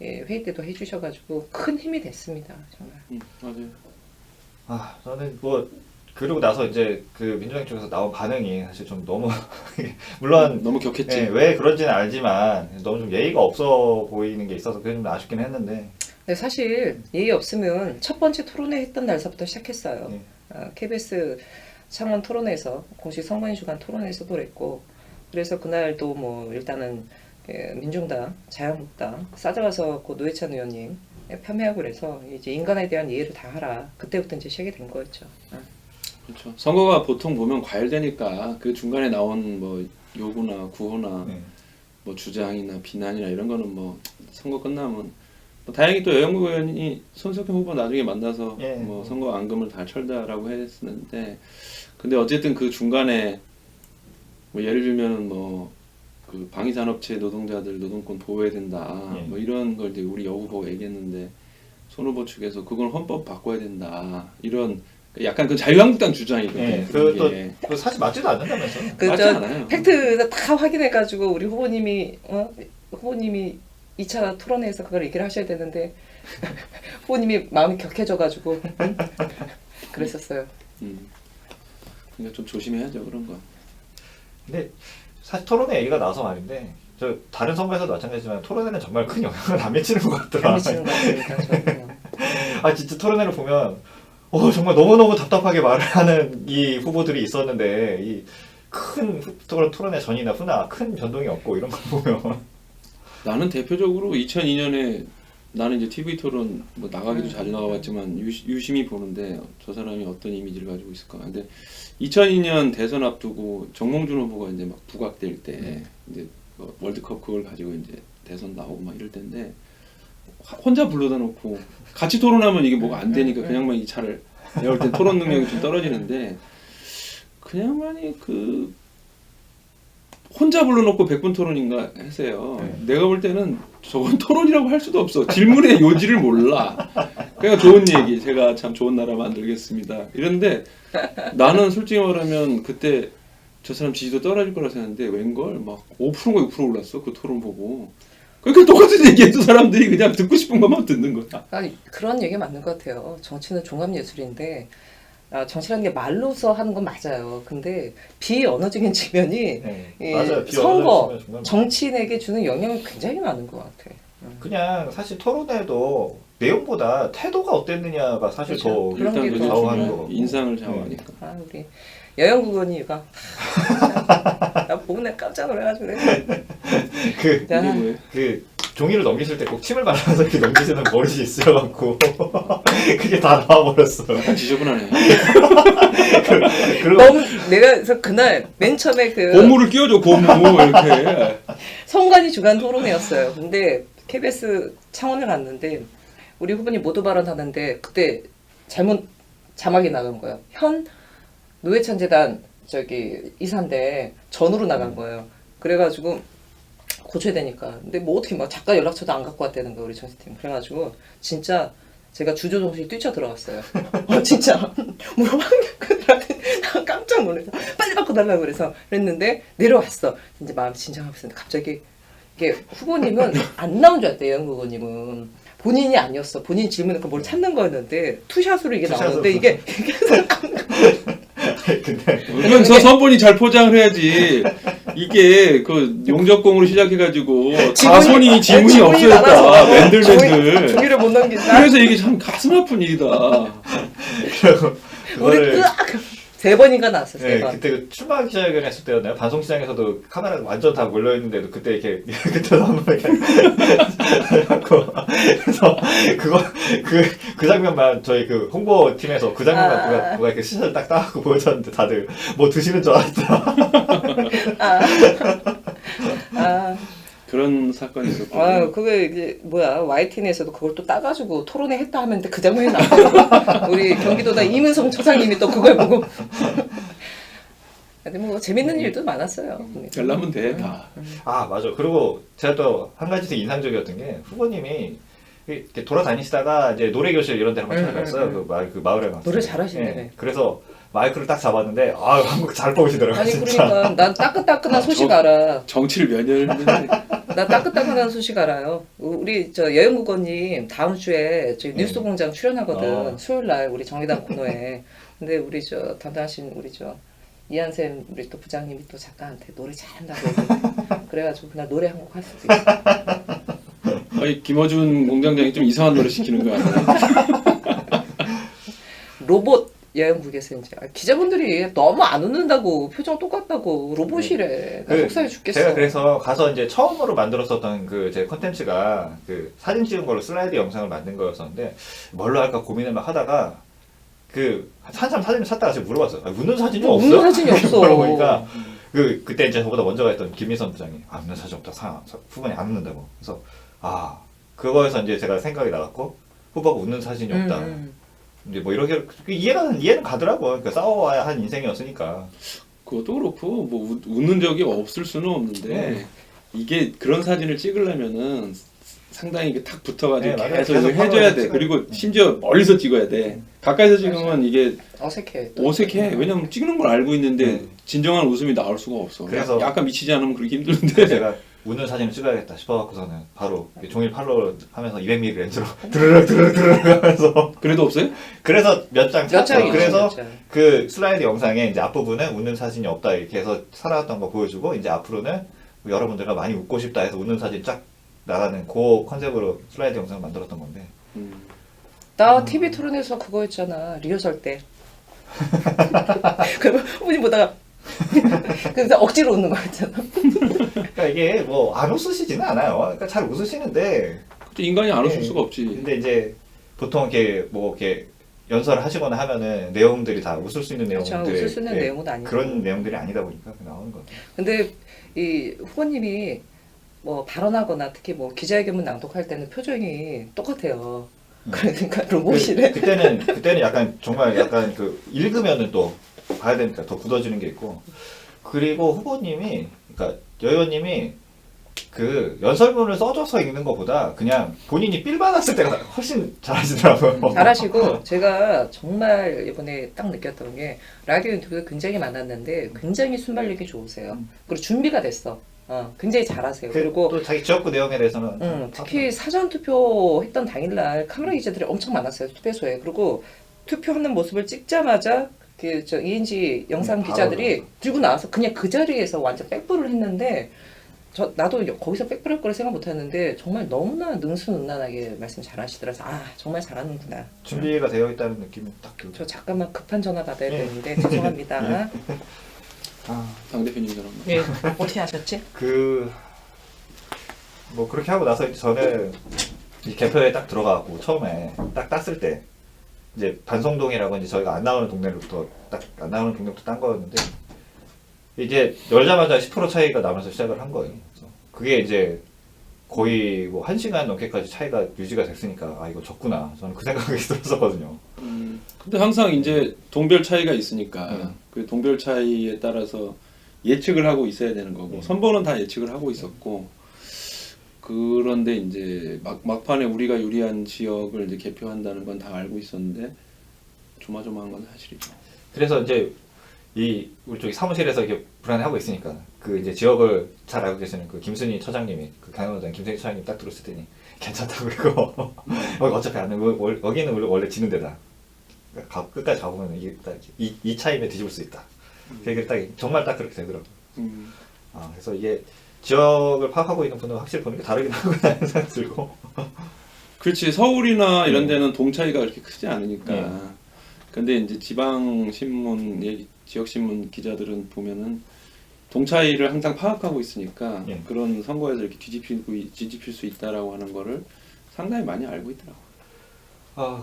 회의 때도 해주셔가지고 큰 힘이 됐습니다. 정말. 맞아요. 저는 그러고 나서 이제 그 민주당 쪽에서 나온 반응이 사실 좀 너무 물론 너무 격했지. 왜 그런지는 알지만 너무 좀 예의가 없어 보이는 게 있어서 그게 좀 아쉽긴 했는데. 근데 사실 예의 없으면 첫 번째 토론회 했던 날서부터 시작했어요. KBS 창원 토론회에서 공식 선관위 주간 토론회에서도 그랬고 그래서 그날도 뭐 일단은 민중당, 자유한국당 싸잡아서 노회찬 의원님 폄훼하고 그래서 이제 인간에 대한 이해를 다 하라. 그때부터 이제 시작이 된 거였죠. 그렇죠. 선거가 보통 보면 과열되니까 그 중간에 나온 뭐 요구나 구호나 뭐 주장이나 비난이나 이런 거는 뭐 선거 끝나면 뭐 다행히 또 여영국 의원이 손석희 후보 나중에 만나서 예. 뭐 선거 앙금을 다 철다라고 했었는데 근데 어쨌든 그 중간에 뭐 예를 들면은 뭐 그 방위산업체 노동자들 노동권 보호해야 된다 예. 뭐 이런 걸 이제 우리 여 후보가 얘기했는데 손 후보 측에서 그건 헌법 바꿔야 된다 이런 약간 그 자유한국당 주장이거든요. 예, 이게. 그 사실 맞지도 않는다면서. 맞지 그저 않아요. 팩트 다 확인해가지고 우리 후보님이 2차 토론회에서 그걸 얘기를 하셔야 되는데 후보님이 마음이 격해져가지고 그랬었어요. 그러니까 좀 조심해야죠 그런 거. 근데 사실 토론회 얘기가 나와서 말인데 저 다른 선거에서도 마찬가지지만 토론회는 정말 큰 영향을 안 미치는 것 같더라. 안 미치는 것 같습니다. 저는. 아 진짜 토론회를 보면 정말 너무너무 답답하게 말을 하는 이 후보들이 있었는데 이 큰 토론회 전이나 후나 큰 변동이 없고 이런 걸 보면 나는 대표적으로 2002년에 나는 이제 TV 토론 뭐 나가기도 자주 나가봤지만 유심히 보는데 저 사람이 어떤 이미지를 가지고 있을까. 근데 2002년 대선 앞두고 정몽준 후보가 이제 막 부각될 때 이제 그 월드컵 그걸 가지고 이제 대선 나오고 막 이럴 때인데 혼자 불러다 놓고 같이 토론하면 이게 뭐가 안 되니까 그냥만 이 차를 내가 볼 땐 토론 능력이 좀 떨어지는데 그냥만이 그 혼자 불러놓고 100분 토론인가 했어요. 내가 볼 때는 저건 토론이라고 할 수도 없어. 질문의 요지를 몰라. 그러니까 좋은 얘기. 제가 참 좋은 나라 만들겠습니다. 이런데 나는 솔직히 말하면 그때 저 사람 지지도 떨어질 거라 생각했는데 웬걸 막 5%가 6% 올랐어. 그 토론 보고. 그러니까 똑같은 얘기해도 사람들이 그냥 듣고 싶은 것만 듣는 거야. 그런 얘기 맞는 것 같아요. 정치는 종합예술인데 정치라는 게 말로서 하는 건 맞아요. 근데 비언어적인 측면이 이 맞아요. 선거, 정치인에게 주는 영향이 굉장히 많은 것 같아. 그냥 사실 토론회도 내용보다 태도가 어땠느냐가 사실 그렇죠. 더 그런 일단 게 그게 더 좌우하는 중요해요. 거고. 인상을 좌우하니까. 우리 여영국 의원이가 나 보고 내가 깜짝 놀라가지고 그 야, 이게 뭐예요? 종이를 넘기실 때 꼭 침을 발라서 이렇게 넘기시는 버릇이 있으셔갖고 그게 다 나와버렸어. 약간 지저분하네. 그리고 너무 내가 그래서 그날 맨 처음에 그 고무를 끼워줘 고무 이렇게. 선관위 주간 토론회였어요. 근데 KBS 창원을 갔는데 우리 후보님 모두 발언하는데 그때 잘못 자막이 나간 거예요. 현 노회찬재단 이사인데 전으로 나간 거예요. 그래가지고 고쳐야 되니까. 근데 뭐 어떻게 막 작가 연락처도 안 갖고 왔다는 거예요, 우리 정치팀. 그래가지고 진짜 제가 주저정신이 뛰쳐 들어갔어요. 진짜 물어봤는데 나 깜짝 놀라서 빨리 바꿔달라고 그랬는데 내려왔어. 이제 마음 진정하고 있었는데 갑자기 이게 후보님은 안 나온 줄 알았대요, 영국 의원님은. 본인이 아니었어. 본인 질문을 뭘 찾는 거였는데 투샷으로 이게 나오는데 이게 근데 그러면서 선본이 잘 포장을 해야지. 이게 그 용접공으로 시작해가지고 가손이 지문이 없어졌다. 맨들맨들. 종이를 못 넘긴다. 그래서 이게 참 가슴 아픈 일이다. 우리 그거를 3번인가 나왔어. 네, 3번. 그때 그 출마 기자회견 했을 때였나요? 방송시장에서도 카메라가 완전 다 몰려있는데도 그때 이렇게 그때도 한번 이렇게 해갖고 그래서 그 장면만 저희 그 홍보팀에서 그 장면만 누가 이렇게 시선을 딱 따갖고 보여줬는데 다들 뭐 드시는 줄 알았다. 그런 사건이 있었고. 그게 이제 뭐야 YTN에서도 그걸 또 따가지고 토론회 했다 하면 그 장면이 나오고 우리 경기도다 이문성 처장님이 또 그걸 보고. 근데 뭐 재밌는 일도 많았어요. 열나면 돼 다. 아 맞아. 그리고 제가 또 한 가지 되게 인상적이었던 게 후보님이 이렇게 돌아다니시다가 이제 노래 교실 이런 데 한번 찾아갔어요. 그 마을에 갔어요. 노래 잘하시네. 네. 그래서 마이크를 딱 잡았는데 한국 잘 뽑으시더라고요. 아니 진짜. 그러니까 난 따끈따끈한 소식 알아. 정치를 몇 년을 했는데. 나 따끈따끈한 소식 알아요. 우리 여영국 의원님 다음 주에 저희 뉴스공장 출연하거든. 수요일 날 우리 정의당 코너에. 근데 우리 담당하신 우리 이한샘 우리 또 부장님이 또 작가한테 노래 잘한다고 했는데 그래가지고 그날 노래 한 곡 할 수도 있어. 아니 김어준 공장장이 좀 이상한 노래 시키는 거 아니야? 로봇 여행국에서 이제 기자분들이 너무 안 웃는다고 표정 똑같다고 로봇이래. 나 속상해 죽겠어. 제가 그래서 가서 이제 처음으로 만들었었던 그 제 컨텐츠가 그 사진 찍은 걸로 슬라이드 영상을 만든 거였었는데 뭘로 할까 고민을 막 하다가 그 한참 사진을 찾다가 제가 물어봤어요. 웃는 사진이 없어요? 웃는 사진이 없어. 물어보니까 그때 이제 저보다 먼저 가 있던 김미선 부장이 웃는 사진 없다. 후보님 안 웃는다고. 그래서 그거에서 이제 제가 생각이 나갔고 후보가 웃는 사진이 없다. 이제 뭐 이렇게 이해는 가더라고요. 그러니까 싸워야 한 인생이었으니까. 그것도 그렇고 뭐 웃는 적이 없을 수는 없는데 이게 그런 사진을 찍으려면은 상당히 이게 탁 붙어가지고 네, 맞아요. 계속 계속 해줘야 돼. 찍어야 그리고 심지어 멀리서 찍어야 돼. 가까이서 찍으면 이게 어색해. 어색해. 왜냐면 찍는 걸 알고 있는데 네. 진정한 웃음이 나올 수가 없어. 그래서 약간 미치지 않으면 그렇게 힘든데. 그래서 제가 웃는 사진을 찍어야겠다 싶어갖고서는 바로 종일 팔로우 하면서 200mm 렌즈로 드르륵 하면서 그래도 없어요? 그래서 몇 장 몇 찾았어요. 장이죠, 그래서 몇 장. 그 슬라이드 영상에 이제 앞부분에 웃는 사진이 없다 이렇게 해서 살아왔던 거 보여주고 이제 앞으로는 여러분들과 많이 웃고 싶다 해서 웃는 사진 쫙 나가는 그 컨셉으로 슬라이드 영상을 만들었던 건데 나 TV 토론에서 그거 했잖아. 리허설 때. 그러면 후보님 보다가 그래서 억지로 웃는 거 있잖아. 그러니까 이게 뭐 안 웃으시지는 않아요. 그러니까 잘 웃으시는데 또 인간이 안 웃을 네. 수가 없지. 근데 이제 보통 이렇게 뭐 이렇게 연설을 하시거나 하면은 내용들이 다 웃을 수 있는 그렇죠. 내용들이 웃을 수 있는 내용은 아니고. 그런 내용들이 아니다 보니까 나오는 것 같아요. 근데 이 후보님이 뭐 발언하거나 특히 뭐 기자회견문 낭독할 때는 표정이 똑같아요. 그러니까 로봇이래. 그때는 약간 정말 약간 그 읽으면은 또 봐야 되니까 더 굳어지는 게 있고 그리고 후보님이 그러니까 여 의원님이 그 연설문을 써줘서 읽는 것보다 그냥 본인이 삘 받았을 때가 훨씬 잘하시더라고요. 잘하시고 제가 정말 이번에 딱 느꼈던 게 라디오 인터뷰가 굉장히 많았는데 굉장히 순발력이 좋으세요. 그리고 준비가 됐어. 굉장히 잘하세요. 그리고 또 자기 지역구 내용에 대해서는 특히 사전 투표했던 당일날 카메라 기자들이 엄청 많았어요. 투표소에. 그리고 투표하는 모습을 찍자마자 저 ENG 영상 기자들이 바로 들고 나와서 그냥 그 자리에서 완전 백브를 했는데 나도 거기서 백브할 거를 생각 못했는데 정말 너무나 능수능란하게 말씀 잘하시더라고요. 정말 잘하는구나. 준비가 되어 있다는 느낌이 딱 들고. 저 잠깐만 급한 전화 받아야 네. 되는데 죄송합니다. 당 대표님처럼. 예, 어떻게 하셨지? 뭐 그렇게 하고 나서 이제 저는 이 개표에 딱 들어가고 처음에 딱 땄을 때 이제 반성동이라고 이제 저희가 안 나오는 동네로부터 딱 안 나오는 동네부터 딴 거였는데 이제 열자마자 10% 차이가 나면서 시작을 한 거예요. 그래서 그게 이제 거의 뭐 1시간 넘게까지 차이가 유지가 됐으니까 이거 졌구나. 저는 그 생각이 들었었거든요. 근데 항상 이제 동별 차이가 있으니까 그 동별 차이에 따라서 예측을 하고 있어야 되는 거고 선거는 다 예측을 하고 있었고 그런데 이제 막판에 우리가 유리한 지역을 이제 개표한다는 건 다 알고 있었는데 조마조마한 건 사실이죠. 그래서 이제 우리 쪽이 사무실에서 이렇게 불안해하고 있으니까 그 이제 지역을 잘 알고 계시는 그 김순희 처장님이 그 강연원장 김순희 처장님 딱 들었을 때니 괜찮다고 이거 여기 어차피 안 돼. 여기는 원래 지는 데다. 그러니까 끝까지 가보면 이게 딱 이 차이면 뒤집을 수 있다. 그 얘기를 딱 정말 딱 그렇게 되더라고요. 그래서 이게 지역을 파악하고 있는 분은 확실히 보는 게 다르긴 하구나 생각이 들고. 그렇지. 서울이나 이런 데는 동 차이가 그렇게 크지 않으니까. 네. 근데 이제 지방 신문, 지역 신문 기자들은 보면은 동 차이를 항상 파악하고 있으니까 예. 그런 선거에서 이렇게 뒤집힐 수 있다라고 하는 거를 상당히 많이 알고 있더라고요.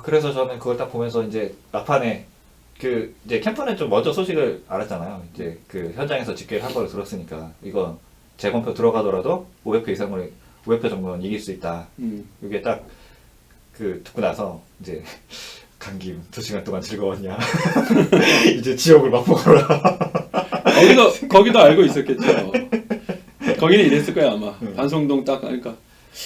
그래서 저는 그걸 딱 보면서 이제 막판에 이제 캠프는 좀 먼저 소식을 알았잖아요. 이제 그 현장에서 집계를 한 거를 들었으니까 이거 재검표 들어가더라도 500표 이상으로 500표 정도는 이길 수 있다. 이게 딱 듣고 나서 이제 강김 2시간 동안 즐거웠냐. 이제 지역을 맛보거라. 거기도 알고 있었겠죠. 거기는 이랬을 거야 아마. 반송동 딱 하니까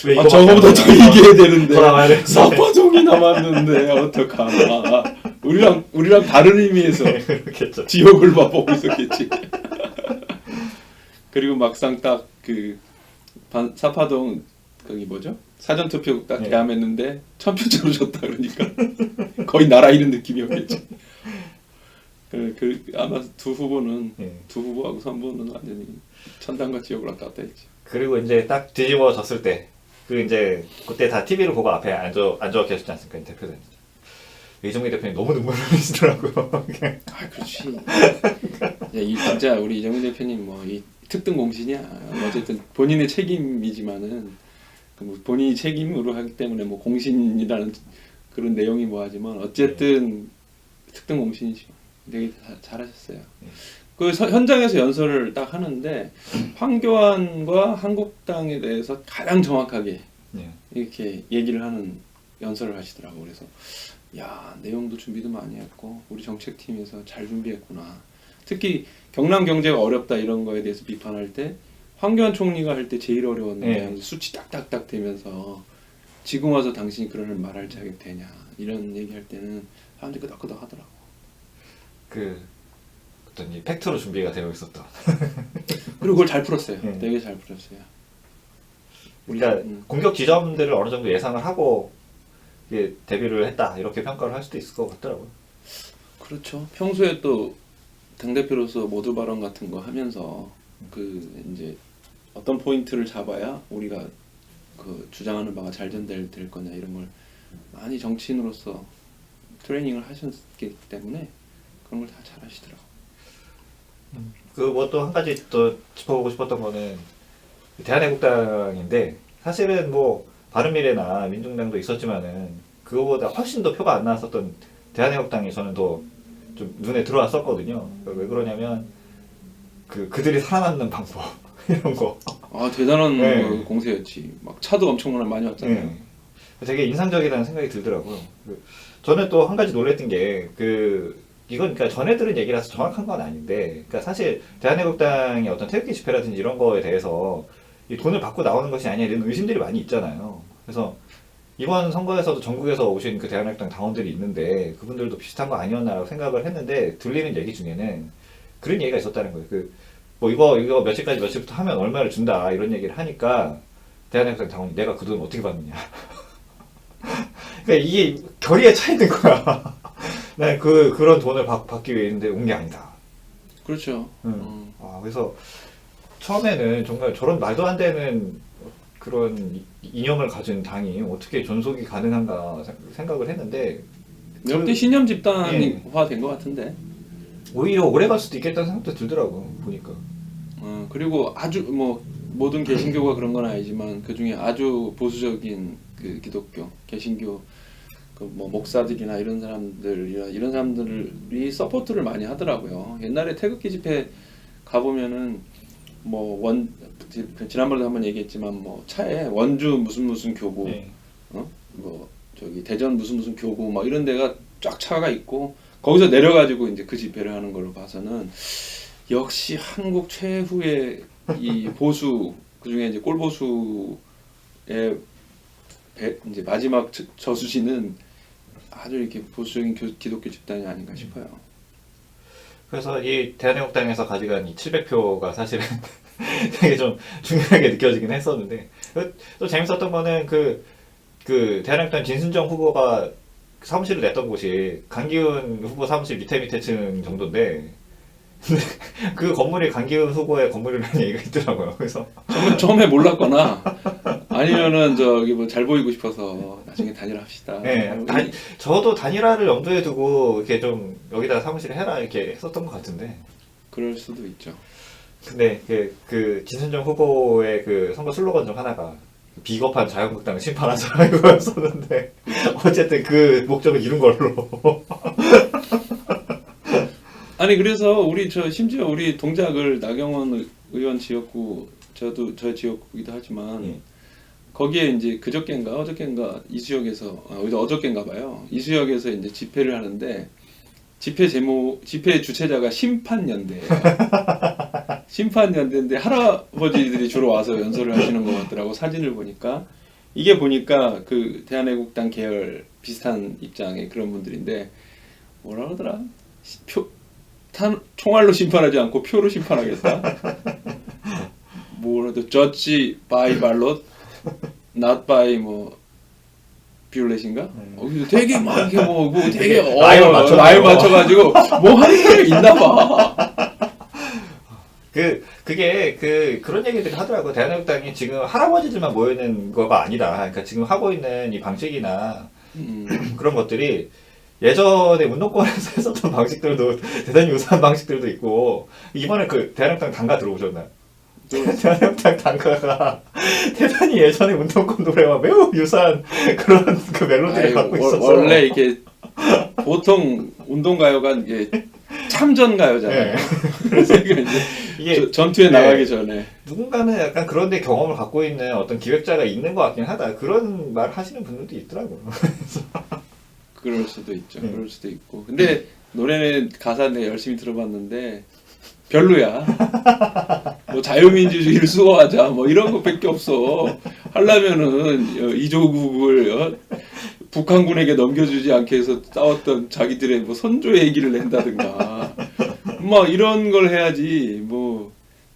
왜 저거보다 더 이겨야 되는데 더 남아야 되는데. 사파종이 남았는데 어떡하나. 우리랑 다른 의미에서 그렇겠죠. 지옥을 맛보고 있었겠지. 그리고 막상 딱 사파동 거기 뭐죠? 사전투표 딱 네. 개함했는데 1000표짜로 졌다 그러니까 거의 나라 잃은 느낌이었겠지. 아마 두 후보는 네. 두 후보하고 선보는 완전히 천당과 지옥을 왔다 갔다 했지. 그리고 이제 딱 뒤집어졌을 때 이제 그때 다 TV를 보고 앞에 앉아 계셨지 않습니까? 이 대표들. 이정미 대표님 너무 눈물 흘리시더라고요. 그렇지. 진짜 우리 이정미 대표님 이 특등 공신이야. 어쨌든 본인의 책임이지만은 본인이 책임으로 하기 때문에 공신이라는 그런 내용이 뭐하지만 어쨌든 특등 공신이죠. 되게 잘하셨어요. 그 현장에서 연설을 딱 하는데 황교안과 한국당에 대해서 가장 정확하게 예. 이렇게 얘기를 하는 연설을 하시더라고. 그래서 야, 내용도 준비도 많이 했고 우리 정책팀에서 잘 준비했구나. 특히 경남 경제가 어렵다 이런 거에 대해서 비판할 때 황교안 총리가 할 때 제일 어려웠는데 수치 딱딱딱 되면서 지금 와서 당신이 그런 말할 자격 되냐 이런 얘기할 때는 사람들이 끄덕끄덕 하더라고. 그 어떤 이 팩트로 준비가 되어 있었던. 그리고 그걸 잘 풀었어요. 네. 되게 잘 풀었어요. 그러니까 공격 지점들을 어느 정도 예상을 하고 이게 데뷔를 했다 이렇게 평가를 할 수도 있을 것 같더라고요. 그렇죠. 평소에 또 당대표로서 모두 발언 같은 거 하면서 그 이제 어떤 포인트를 잡아야 우리가 그 주장하는 바가 잘 전달될 거냐 이런 걸 많이 정치인으로서 트레이닝을 하셨기 때문에 그런 걸 다 잘 하시더라고. 그 뭐 또 한 가지 또 짚어보고 싶었던 거는 대한애국당인데 사실은 뭐 바른미래나 민중당도 있었지만은 그거보다 훨씬 더 표가 안 나왔었던 대한애국당이 저는 더 좀 눈에 들어왔었거든요. 왜 그러냐면 그들이 살아남는 방법 이런 거. 아 대단한 네. 그 공세였지. 막 차도 엄청 많이 왔잖아요. 네. 되게 인상적이라는 생각이 들더라고요. 저는 또 한 가지 놀랬던 게 이건 그러니까 전에 들은 얘기라서 정확한 건 아닌데, 그러니까 사실 대한애국당의 어떤 태극기 집회라든지 이런 거에 대해서 이 돈을 받고 나오는 것이 아니냐 이런 의심들이 많이 있잖아요. 그래서 이번 선거에서도 전국에서 오신 그 대한애국당 당원들이 있는데 그분들도 비슷한 거 아니었나라고 생각을 했는데 들리는 얘기 중에는 그런 얘기가 있었다는 거예요. 뭐 이거 며칠까지 며칠부터 하면 얼마를 준다 이런 얘기를 하니까 대한애국당 당원이 내가 그 돈 어떻게 받느냐. 그러니까 이게 결의에 차 있는 거야. 네, 그런 돈을 받기 위해 있는데 온 게 아니다. 그렇죠. 그래서 처음에는 정말 저런 말도 안 되는 그런 이념을 가진 당이 어떻게 존속이 가능한가 생각을 했는데 내가 볼 때 신념 집단화 된 것 같은데. 오히려 오래 갈 수도 있겠다는 생각도 들더라고 보니까. 그리고 아주 뭐 모든 개신교가 그런 건 아니지만 그 중에 아주 보수적인 그 기독교, 개신교 그 뭐 목사들이나 이런 사람들이 서포트를 많이 하더라고요. 옛날에 태극기 집회 가보면은 뭐 지난번에도 한번 얘기했지만 뭐 차에 원주 무슨 교구, 네. 뭐 저기 대전 무슨 교구 막 이런 데가 쫙 차가 있고 거기서 내려가지고 이제 그 집회를 하는 걸로 봐서는 역시 한국 최후의 이 보수 그 중에 이제 꼴보수의 이제 마지막 저수지는 아주 이렇게 보수적인 기독교 집단이 아닌가 싶어요. 그래서 이 대한애국당에서 가져간 이 700표가 사실은 되게 좀 중요하게 느껴지긴 했었는데 또 재밌었던 거는 그 대한애국당 진순정 후보가 사무실을 냈던 곳이 강기훈 후보 사무실 밑에 층 정도인데 그 건물이 강기훈 후보의 건물이라는 얘기가 있더라고요. 그래서 처음에 몰랐거나 아니면은 저기 뭐 잘 보이고 싶어서 나중에 단일화합시다. 네, 저도 단일화를 염두에 두고 이렇게 좀 여기다가 사무실을 해라 이렇게 했었던 것 같은데. 그럴 수도 있죠. 근데 그 진순정 후보의 그 선거 슬로건 중 하나가 비겁한 자유한국당을 심판하자 이거였었는데 어쨌든 그 목적을 이룬 걸로. 아니 그래서 심지어 우리 동작을 나경원 의원 지역구 저도 저 지역구이기도 하지만 거기에 이제 그저께인가 어저께인가 이수역에서 어저께인가 봐요. 이수역에서 이제 집회를 하는데 집회 주최자가 심판연대예요. 심판연대인데 할아버지들이 주로 와서 연설을 하시는 것 같더라고. 사진을 보니까 이게 보니까 그 대한애국당 계열 비슷한 입장의 그런 분들인데 뭐라 그러더라? 총알로 심판하지 않고 표로 심판하겠다. 뭐라도 judge by ballot, not by 뭐 뷰렛인가? 되게 막 이렇게 뭐 되게 나이를 맞춰가지고 뭐 하는 사람이 있나봐. 그게 그런 얘기들을 하더라고. 대한애국당이 지금 할아버지들만 모여 있는 거가 아니다. 그러니까 지금 하고 있는 이 방식이나 그런 것들이 예전에 운동권에서 했었던 방식들도 대단히 유사한 방식들도 있고 이번에 그 대한애국당 당가 들어오셨나요? 대한애국당 당가가 대단히 예전에 운동권 노래와 매우 유사한 그런 그 멜로디를 갖고 있어서 원래 이렇게 보통 운동가요가 이게 참전 가요잖아요. 네. 그래서 이게 이게 전투에 네. 나가기 전에. 누군가는 약간 그런데 경험을 갖고 있는 어떤 기획자가 있는 것 같긴 하다. 그런 말 하시는 분들도 있더라고요. 그럴 수도 있죠. 네. 그럴 수도 있고. 근데 노래는 가사 내가 열심히 들어봤는데 별로야. 뭐 자유민주주의를 수호하자 뭐 이런 것밖에 없어. 하려면은 이조국을 북한군에게 넘겨주지 않게 해서 싸웠던 자기들의 뭐 선조의 얘기를 낸다든가 뭐 이런 걸 해야지. 뭐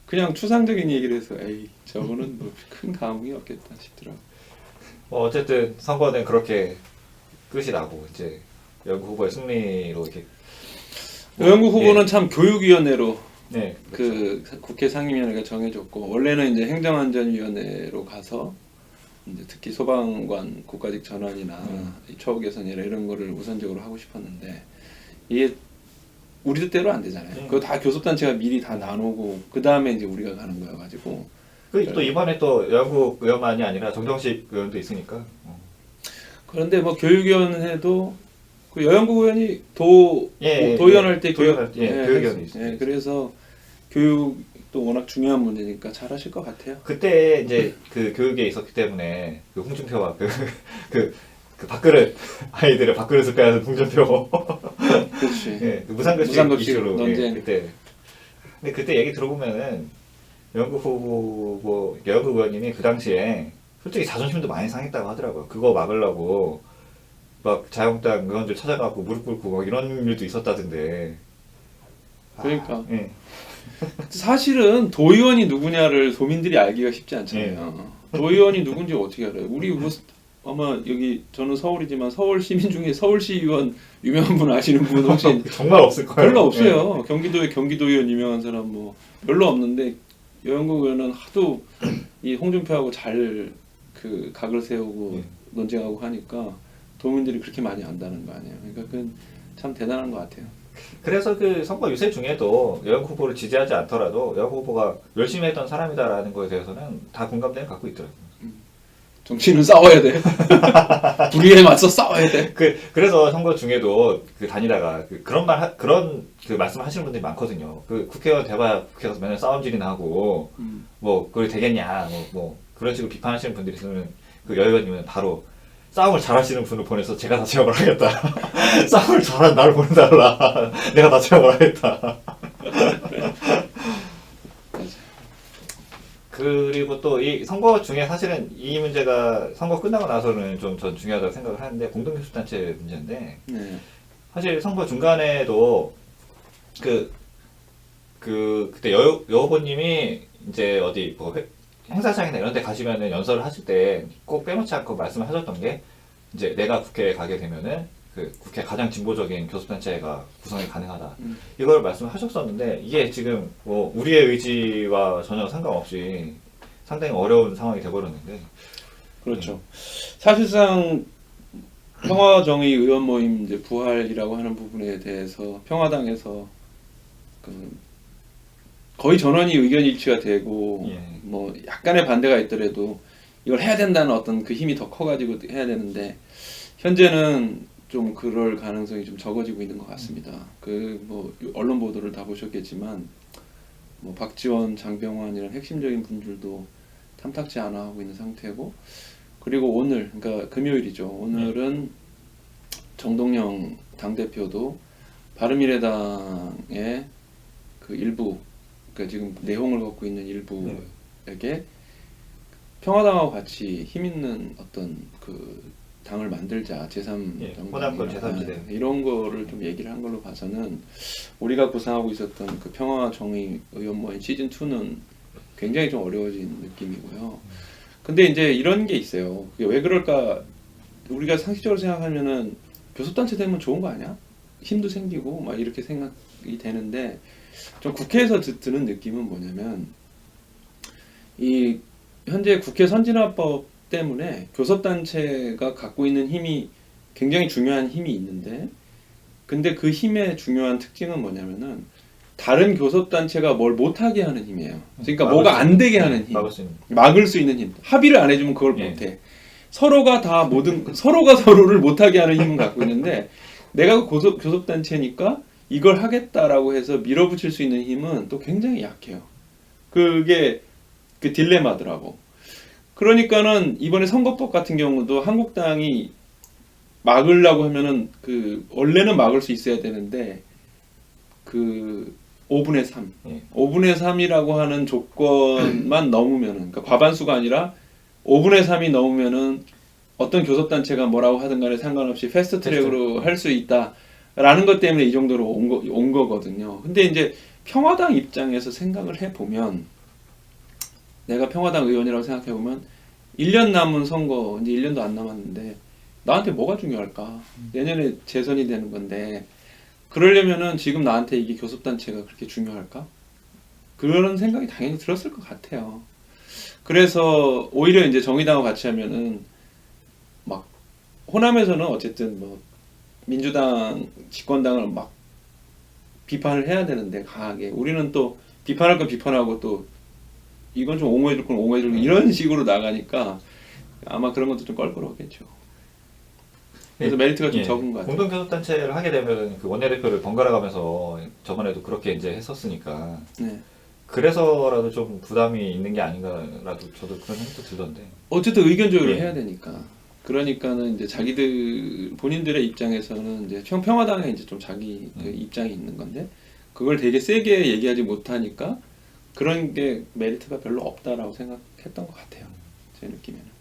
그냥 추상적인 얘기를 해서 에이 저거는 뭐 큰 감흥이 없겠다 싶더라고. 어쨌든 선거는 그렇게 끝이 나고 이제 영국 후보의 승리로 이렇게 영국 후보는 예. 참 교육위원회로 네, 그 국회 상임위원회가 정해졌고 원래는 이제 행정안전위원회로 가서 이제 특히 소방관 국가직 전환이나 이 처우 개선이나 이런 거를 우선적으로 하고 싶었는데 이게 우리 뜻대로 안 되잖아요. 그거 다 교섭단체가 미리 다 나누고 그 다음에 이제 우리가 가는 거여가지고. 또 이번에 또 영국 의원만이 아니라 정정식 의원도 있으니까. 그런데 뭐 교육위원회도 그 여영국 의원이 도의원 할 때 도의원 교육위원이 있어요. 예, 그래서 교육도 워낙 중요한 문제니까 잘하실 것 같아요. 그때 이제 그 교육에 있었기 때문에 그 홍준표와 그 밥그릇 아이들의 밥그릇을 빼앗은 홍준표 그렇지. 예, 그 무상급식 무상급식 이슈로 논쟁. 예, 그때. 근데 그때 얘기 들어보면은 영국 후보 영국 의원님이 그 당시에 솔직히 자존심도 많이 상했다고 하더라고요. 그거 막으려고 막 자유한국당 의원들 찾아가고 무릎 꿇고 막 이런 일도 있었다던데. 그러니까. 예. 사실은 도의원이 누구냐를 소민들이 알기가 쉽지 않잖아요. 도의원이 누군지 어떻게 알아요? 우리 뭐 아마 여기 저는 서울이지만 서울 시민 중에 서울시의원 유명한 분 아시는 분 혹시 정말 없을 거예요. 별로 없어요. 경기도에 경기도의원 유명한 사람 뭐 별로 없는데 여영국 의원은 하도 이 홍준표하고 잘 그 각을 세우고 논쟁하고 하니까 도민들이 그렇게 많이 안다는 거 아니에요. 그러니까 그건 참 대단한 것 같아요. 그래서 그 선거 유세 중에도 여영 후보를 지지하지 않더라도 여영 후보가 열심히 했던 사람이다라는 거에 대해서는 다 공감대를 갖고 있더라고요. 정치는 싸워야 돼. 불의에 맞서 싸워야 돼. 그래서 선거 중에도 그 다니다가 그런 말씀 하시는 분들이 많거든요. 그 국회의원 돼봐야 국회 가서 맨날 싸움질이나 하고 뭐 그걸 되겠냐 뭐 그런 식으로 비판하시는 분들이 있으면 그 여 의원님은 바로 싸움을 잘하시는 분을 보내서 제가 다 제압을 하겠다. 싸움을 잘하는 나를 보내달라. 내가 다 제압을 하겠다. 그리고 또 이 선거 중에 사실은 이 문제가 선거 끝나고 나서는 좀 전 중요하다고 생각을 하는데 공동교섭단체 문제인데 네. 사실 선거 중간에도 그때 여 후보님이 이제 어디 뭐 행사장이나 이런 데 가시면은 연설을 하실 때 꼭 빼놓지 않고 말씀을 하셨던 게 이제 내가 국회에 가게 되면은 그 국회 가장 진보적인 교섭단체가 구성이 가능하다. 이걸 말씀하셨었는데 이게 지금 뭐 우리의 의지와 전혀 상관없이 상당히 어려운 상황이 돼버렸는데. 그렇죠. 사실상 평화정의 의원 모임 이제 부활이라고 하는 부분에 대해서 평화당에서 그 거의 전원이 의견 일치가 되고 예. 뭐 약간의 반대가 있더라도 이걸 해야 된다는 어떤 그 힘이 더 커가지고 해야 되는데 현재는 좀 그럴 가능성이 좀 적어지고 있는 것 같습니다. 그 뭐 언론 보도를 다 보셨겠지만 뭐 박지원, 장병환 이런 핵심적인 분들도 탐탁지 않아 하고 있는 상태고 그리고 오늘 그러니까 금요일이죠. 오늘은 정동영 당대표도 바른미래당의 그 일부 그러니까 지금 내홍을 갖고 있는 일부에게 평화당하고 같이 힘 있는 어떤 그 당을 만들자 제3 호남권 제3지대 이런 거를 좀 얘기를 한 걸로 봐서는 우리가 구상하고 있었던 그 평화정의 의원 모임 시즌 2는 굉장히 좀 어려워진 느낌이고요. 근데 이제 이런 게 있어요. 그게 왜 그럴까? 우리가 상식적으로 생각하면은 교섭단체 되면 좋은 거 아니야? 힘도 생기고 막 이렇게 생각이 되는데 좀 국회에서 드는 느낌은 뭐냐면 이 현재 국회 선진화법 때문에 교섭단체가 갖고 있는 힘이 굉장히 중요한 힘이 있는데 근데 그 힘의 중요한 특징은 뭐냐면은 다른 교섭단체가 뭘 못하게 하는 힘이에요. 그러니까 뭐가 안 되게 하는 힘, 막을 수 있는 힘. 합의를 안 해주면 그걸 못해. 서로가 다 서로가 서로를 못하게 하는 힘은 갖고 있는데 내가 교섭단체니까 이걸 하겠다라고 해서 밀어붙일 수 있는 힘은 또 굉장히 약해요. 그게 그 딜레마더라고. 그러니까는 이번에 선거법 같은 경우도 한국당이 막으려고 하면은 그 원래는 막을 수 있어야 되는데 그 5분의 3, 예. 5분의 3이라고 하는 조건만 넘으면은 그러니까 과반수가 아니라 5분의 3이 넘으면은 어떤 교섭단체가 뭐라고 하든 간에 상관없이 패스트트랙으로 할 수 있다라는 것 때문에 이 정도로 온 거거든요. 근데 이제 평화당 입장에서 생각을 해보면 내가 평화당 의원이라고 생각해보면 1년 남은 선거 이제 1년도 안 남았는데 나한테 뭐가 중요할까? 내년에 재선이 되는 건데 그러려면은 지금 나한테 이게 교섭단체가 그렇게 중요할까? 그런 생각이 당연히 들었을 것 같아요. 그래서 오히려 이제 정의당과 같이 하면은 막 호남에서는 어쨌든 뭐 민주당 집권당을 막 비판을 해야 되는데 강하게 우리는 또 비판할 건 비판하고 또 이건 좀 옹호해줄 건 옹호해줄 이런 식으로 나가니까 아마 그런 것도 좀 껄끄러웠겠죠. 그래서 메리트가 좀 예. 적은 것 같아요. 공동교섭단체를 하게 되면 그 원내대표를 번갈아 가면서 저번에도 그렇게 이제 했었으니까 네. 그래서라도 좀 부담이 있는 게 아닌가라도 저도 그런 생각도 들던데. 어쨌든 의견 조율을 예. 해야 되니까. 그러니까는 이제 자기들 본인들의 입장에서는 이제 평화당에 이제 좀 자기 그 입장이 있는 건데 그걸 되게 세게 얘기하지 못하니까 그런 게 메리트가 별로 없다라고 생각했던 것 같아요. 제 느낌에는.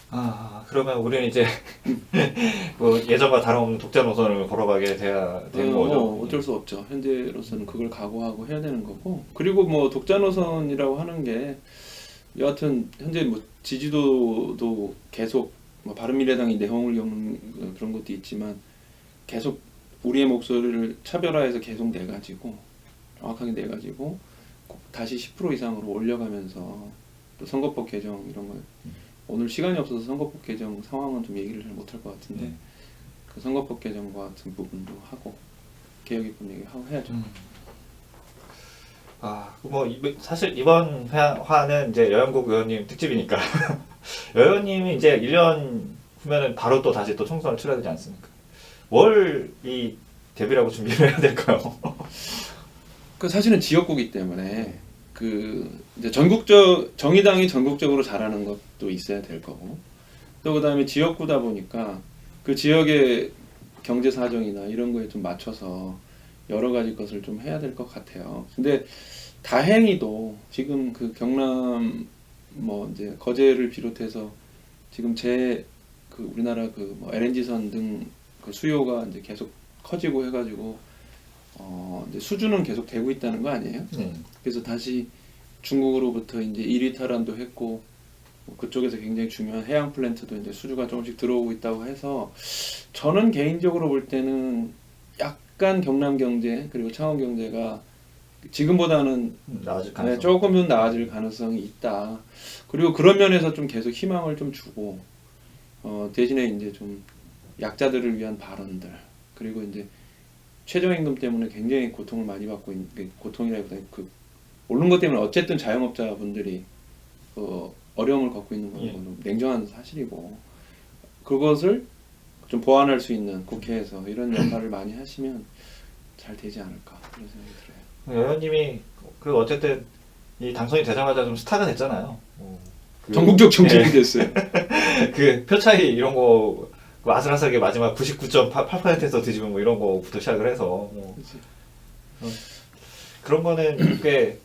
아, 그러면 우리는 이제 뭐 예전과 다름없는 독자 노선을 걸어가게 돼야 되는 거죠. 어쩔 수 없죠. 현재로서는 그걸 각오하고 해야 되는 거고. 그리고 뭐 독자 노선이라고 하는 게 여하튼 현재 뭐 지지도도 계속 뭐 바른미래당이 내홍을 겪는 그런 것도 있지만 계속 우리의 목소리를 차별화해서 계속 내가지고 정확하게 내가지고 다시 10% 이상으로 올려가면서 또 선거법 개정 이런 거 오늘 시간이 없어서 선거법 개정 상황은 좀 얘기를 잘 못할 것 같은데 네. 그 선거법 개정과 같은 부분도 하고 개혁 입법 얘기하고 해야죠. 아, 뭐 사실 이번 화는 이제 여영국 의원님 특집이니까 여영님이 이제 1년 후면은 바로 또 다시 또 총선을 치러야 되지 않습니까? 뭘 이 대비라고 준비를 해야 될까요? 그 사실은 지역구기 때문에 그 이제 정의당이 전국적으로 잘하는 것도 있어야 될 거고 또 그다음에 지역구다 보니까 그 지역의 경제 사정이나 이런 거에 좀 맞춰서 여러 가지 것을 좀 해야 될 것 같아요. 근데 다행히도 지금 그 경남 뭐 이제 거제를 비롯해서 지금 그 우리나라 그 뭐 LNG선 등 그 수요가 이제 계속 커지고 해가지고 이제 수주는 계속 되고 있다는 거 아니에요? 그래서 다시 중국으로부터 이제 1위 탈환도 했고 그쪽에서 굉장히 중요한 해양 플랜트도 이제 수주가 조금씩 들어오고 있다고 해서 저는 개인적으로 볼 때는 약간 경남 경제 그리고 창원 경제가 지금보다는 나아질 가능성. 조금은 나아질 가능성이 있다. 그리고 그런 면에서 좀 계속 희망을 좀 주고 대신에 이제 좀 약자들을 위한 발언들 그리고 이제 최저임금 때문에 굉장히 고통을 많이 받고 있는 고통이라기보다 그 오른 것 때문에 어쨌든 자영업자분들이 어려움을 겪고 있는 건 예. 냉정한 사실이고 그것을 좀 보완할 수 있는 국회에서 이런 역할을 많이 하시면 잘 되지 않을까 그런 생각이 들어요. 여영님이 그 어쨌든 이 당선이 되자마자 좀 스타가 됐잖아요. 전국적 정책이 됐어요. 그 표 차이 이런 거 그 아슬아슬하게 마지막 99.8%에서 뒤집은 뭐 이런 거부터 시작을 해서 뭐 그런 거는 꽤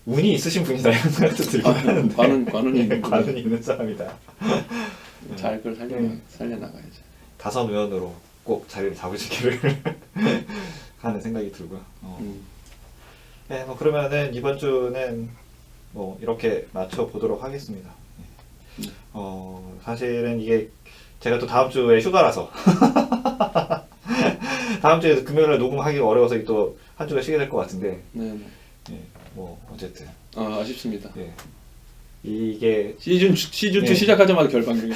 운이 있으신 분이다 이런 생각도 들긴 하는데 관운이 있는 관운이 있는 사람이다. 잘 그걸 살려나가야죠. 다선 의원으로 꼭 자리를 잡으시기를 하는 생각이 들고요. 네, 뭐 그러면은 이번 주는 뭐 이렇게 맞춰 보도록 하겠습니다. 사실은 이게 제가 또 다음 주에 휴가라서 다음 주에 금요일에 녹음하기 어려워서 또 한 주가 쉬게 될 것 같은데. 네. 예, 뭐 어쨌든. 아쉽습니다. 예. 이게 시즌 2 시작하자마자 결방이에요.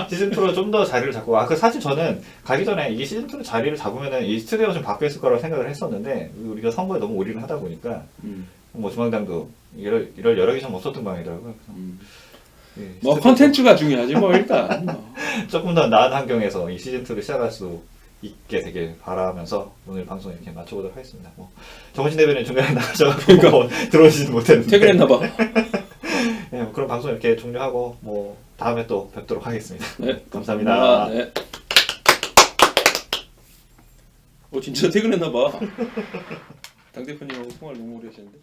시즌 2로 좀 더 자리를 잡고 그 사실 저는 가기 전에 이게 시즌 2로 자리를 잡으면은 이 스튜디오가 좀 바뀌었을 거라고 생각을 했었는데 우리가 선거에 너무 올인을 하다 보니까 뭐 중앙당도 이럴 여러 개좀 없었던 방이더라고요. 예, 뭐 컨텐츠가 중요하지 뭐 일단 조금 더 나은 환경에서 이 시즌 2를 시작할 수 있게 되길 바라면서 오늘 방송 이렇게 마쳐보도록 하겠습니다. 뭐 정신 대변인 중간에 나가셔가지고 뭐 들어오지는 못했는데 퇴근했나봐. 네, 뭐 그런 방송 이렇게 종료하고 뭐 다음에 또 뵙도록 하겠습니다. 네, 감사합니다. 네. 진짜 퇴근했나봐. 당 대표님하고 통화를 너무 오래 하셨는데.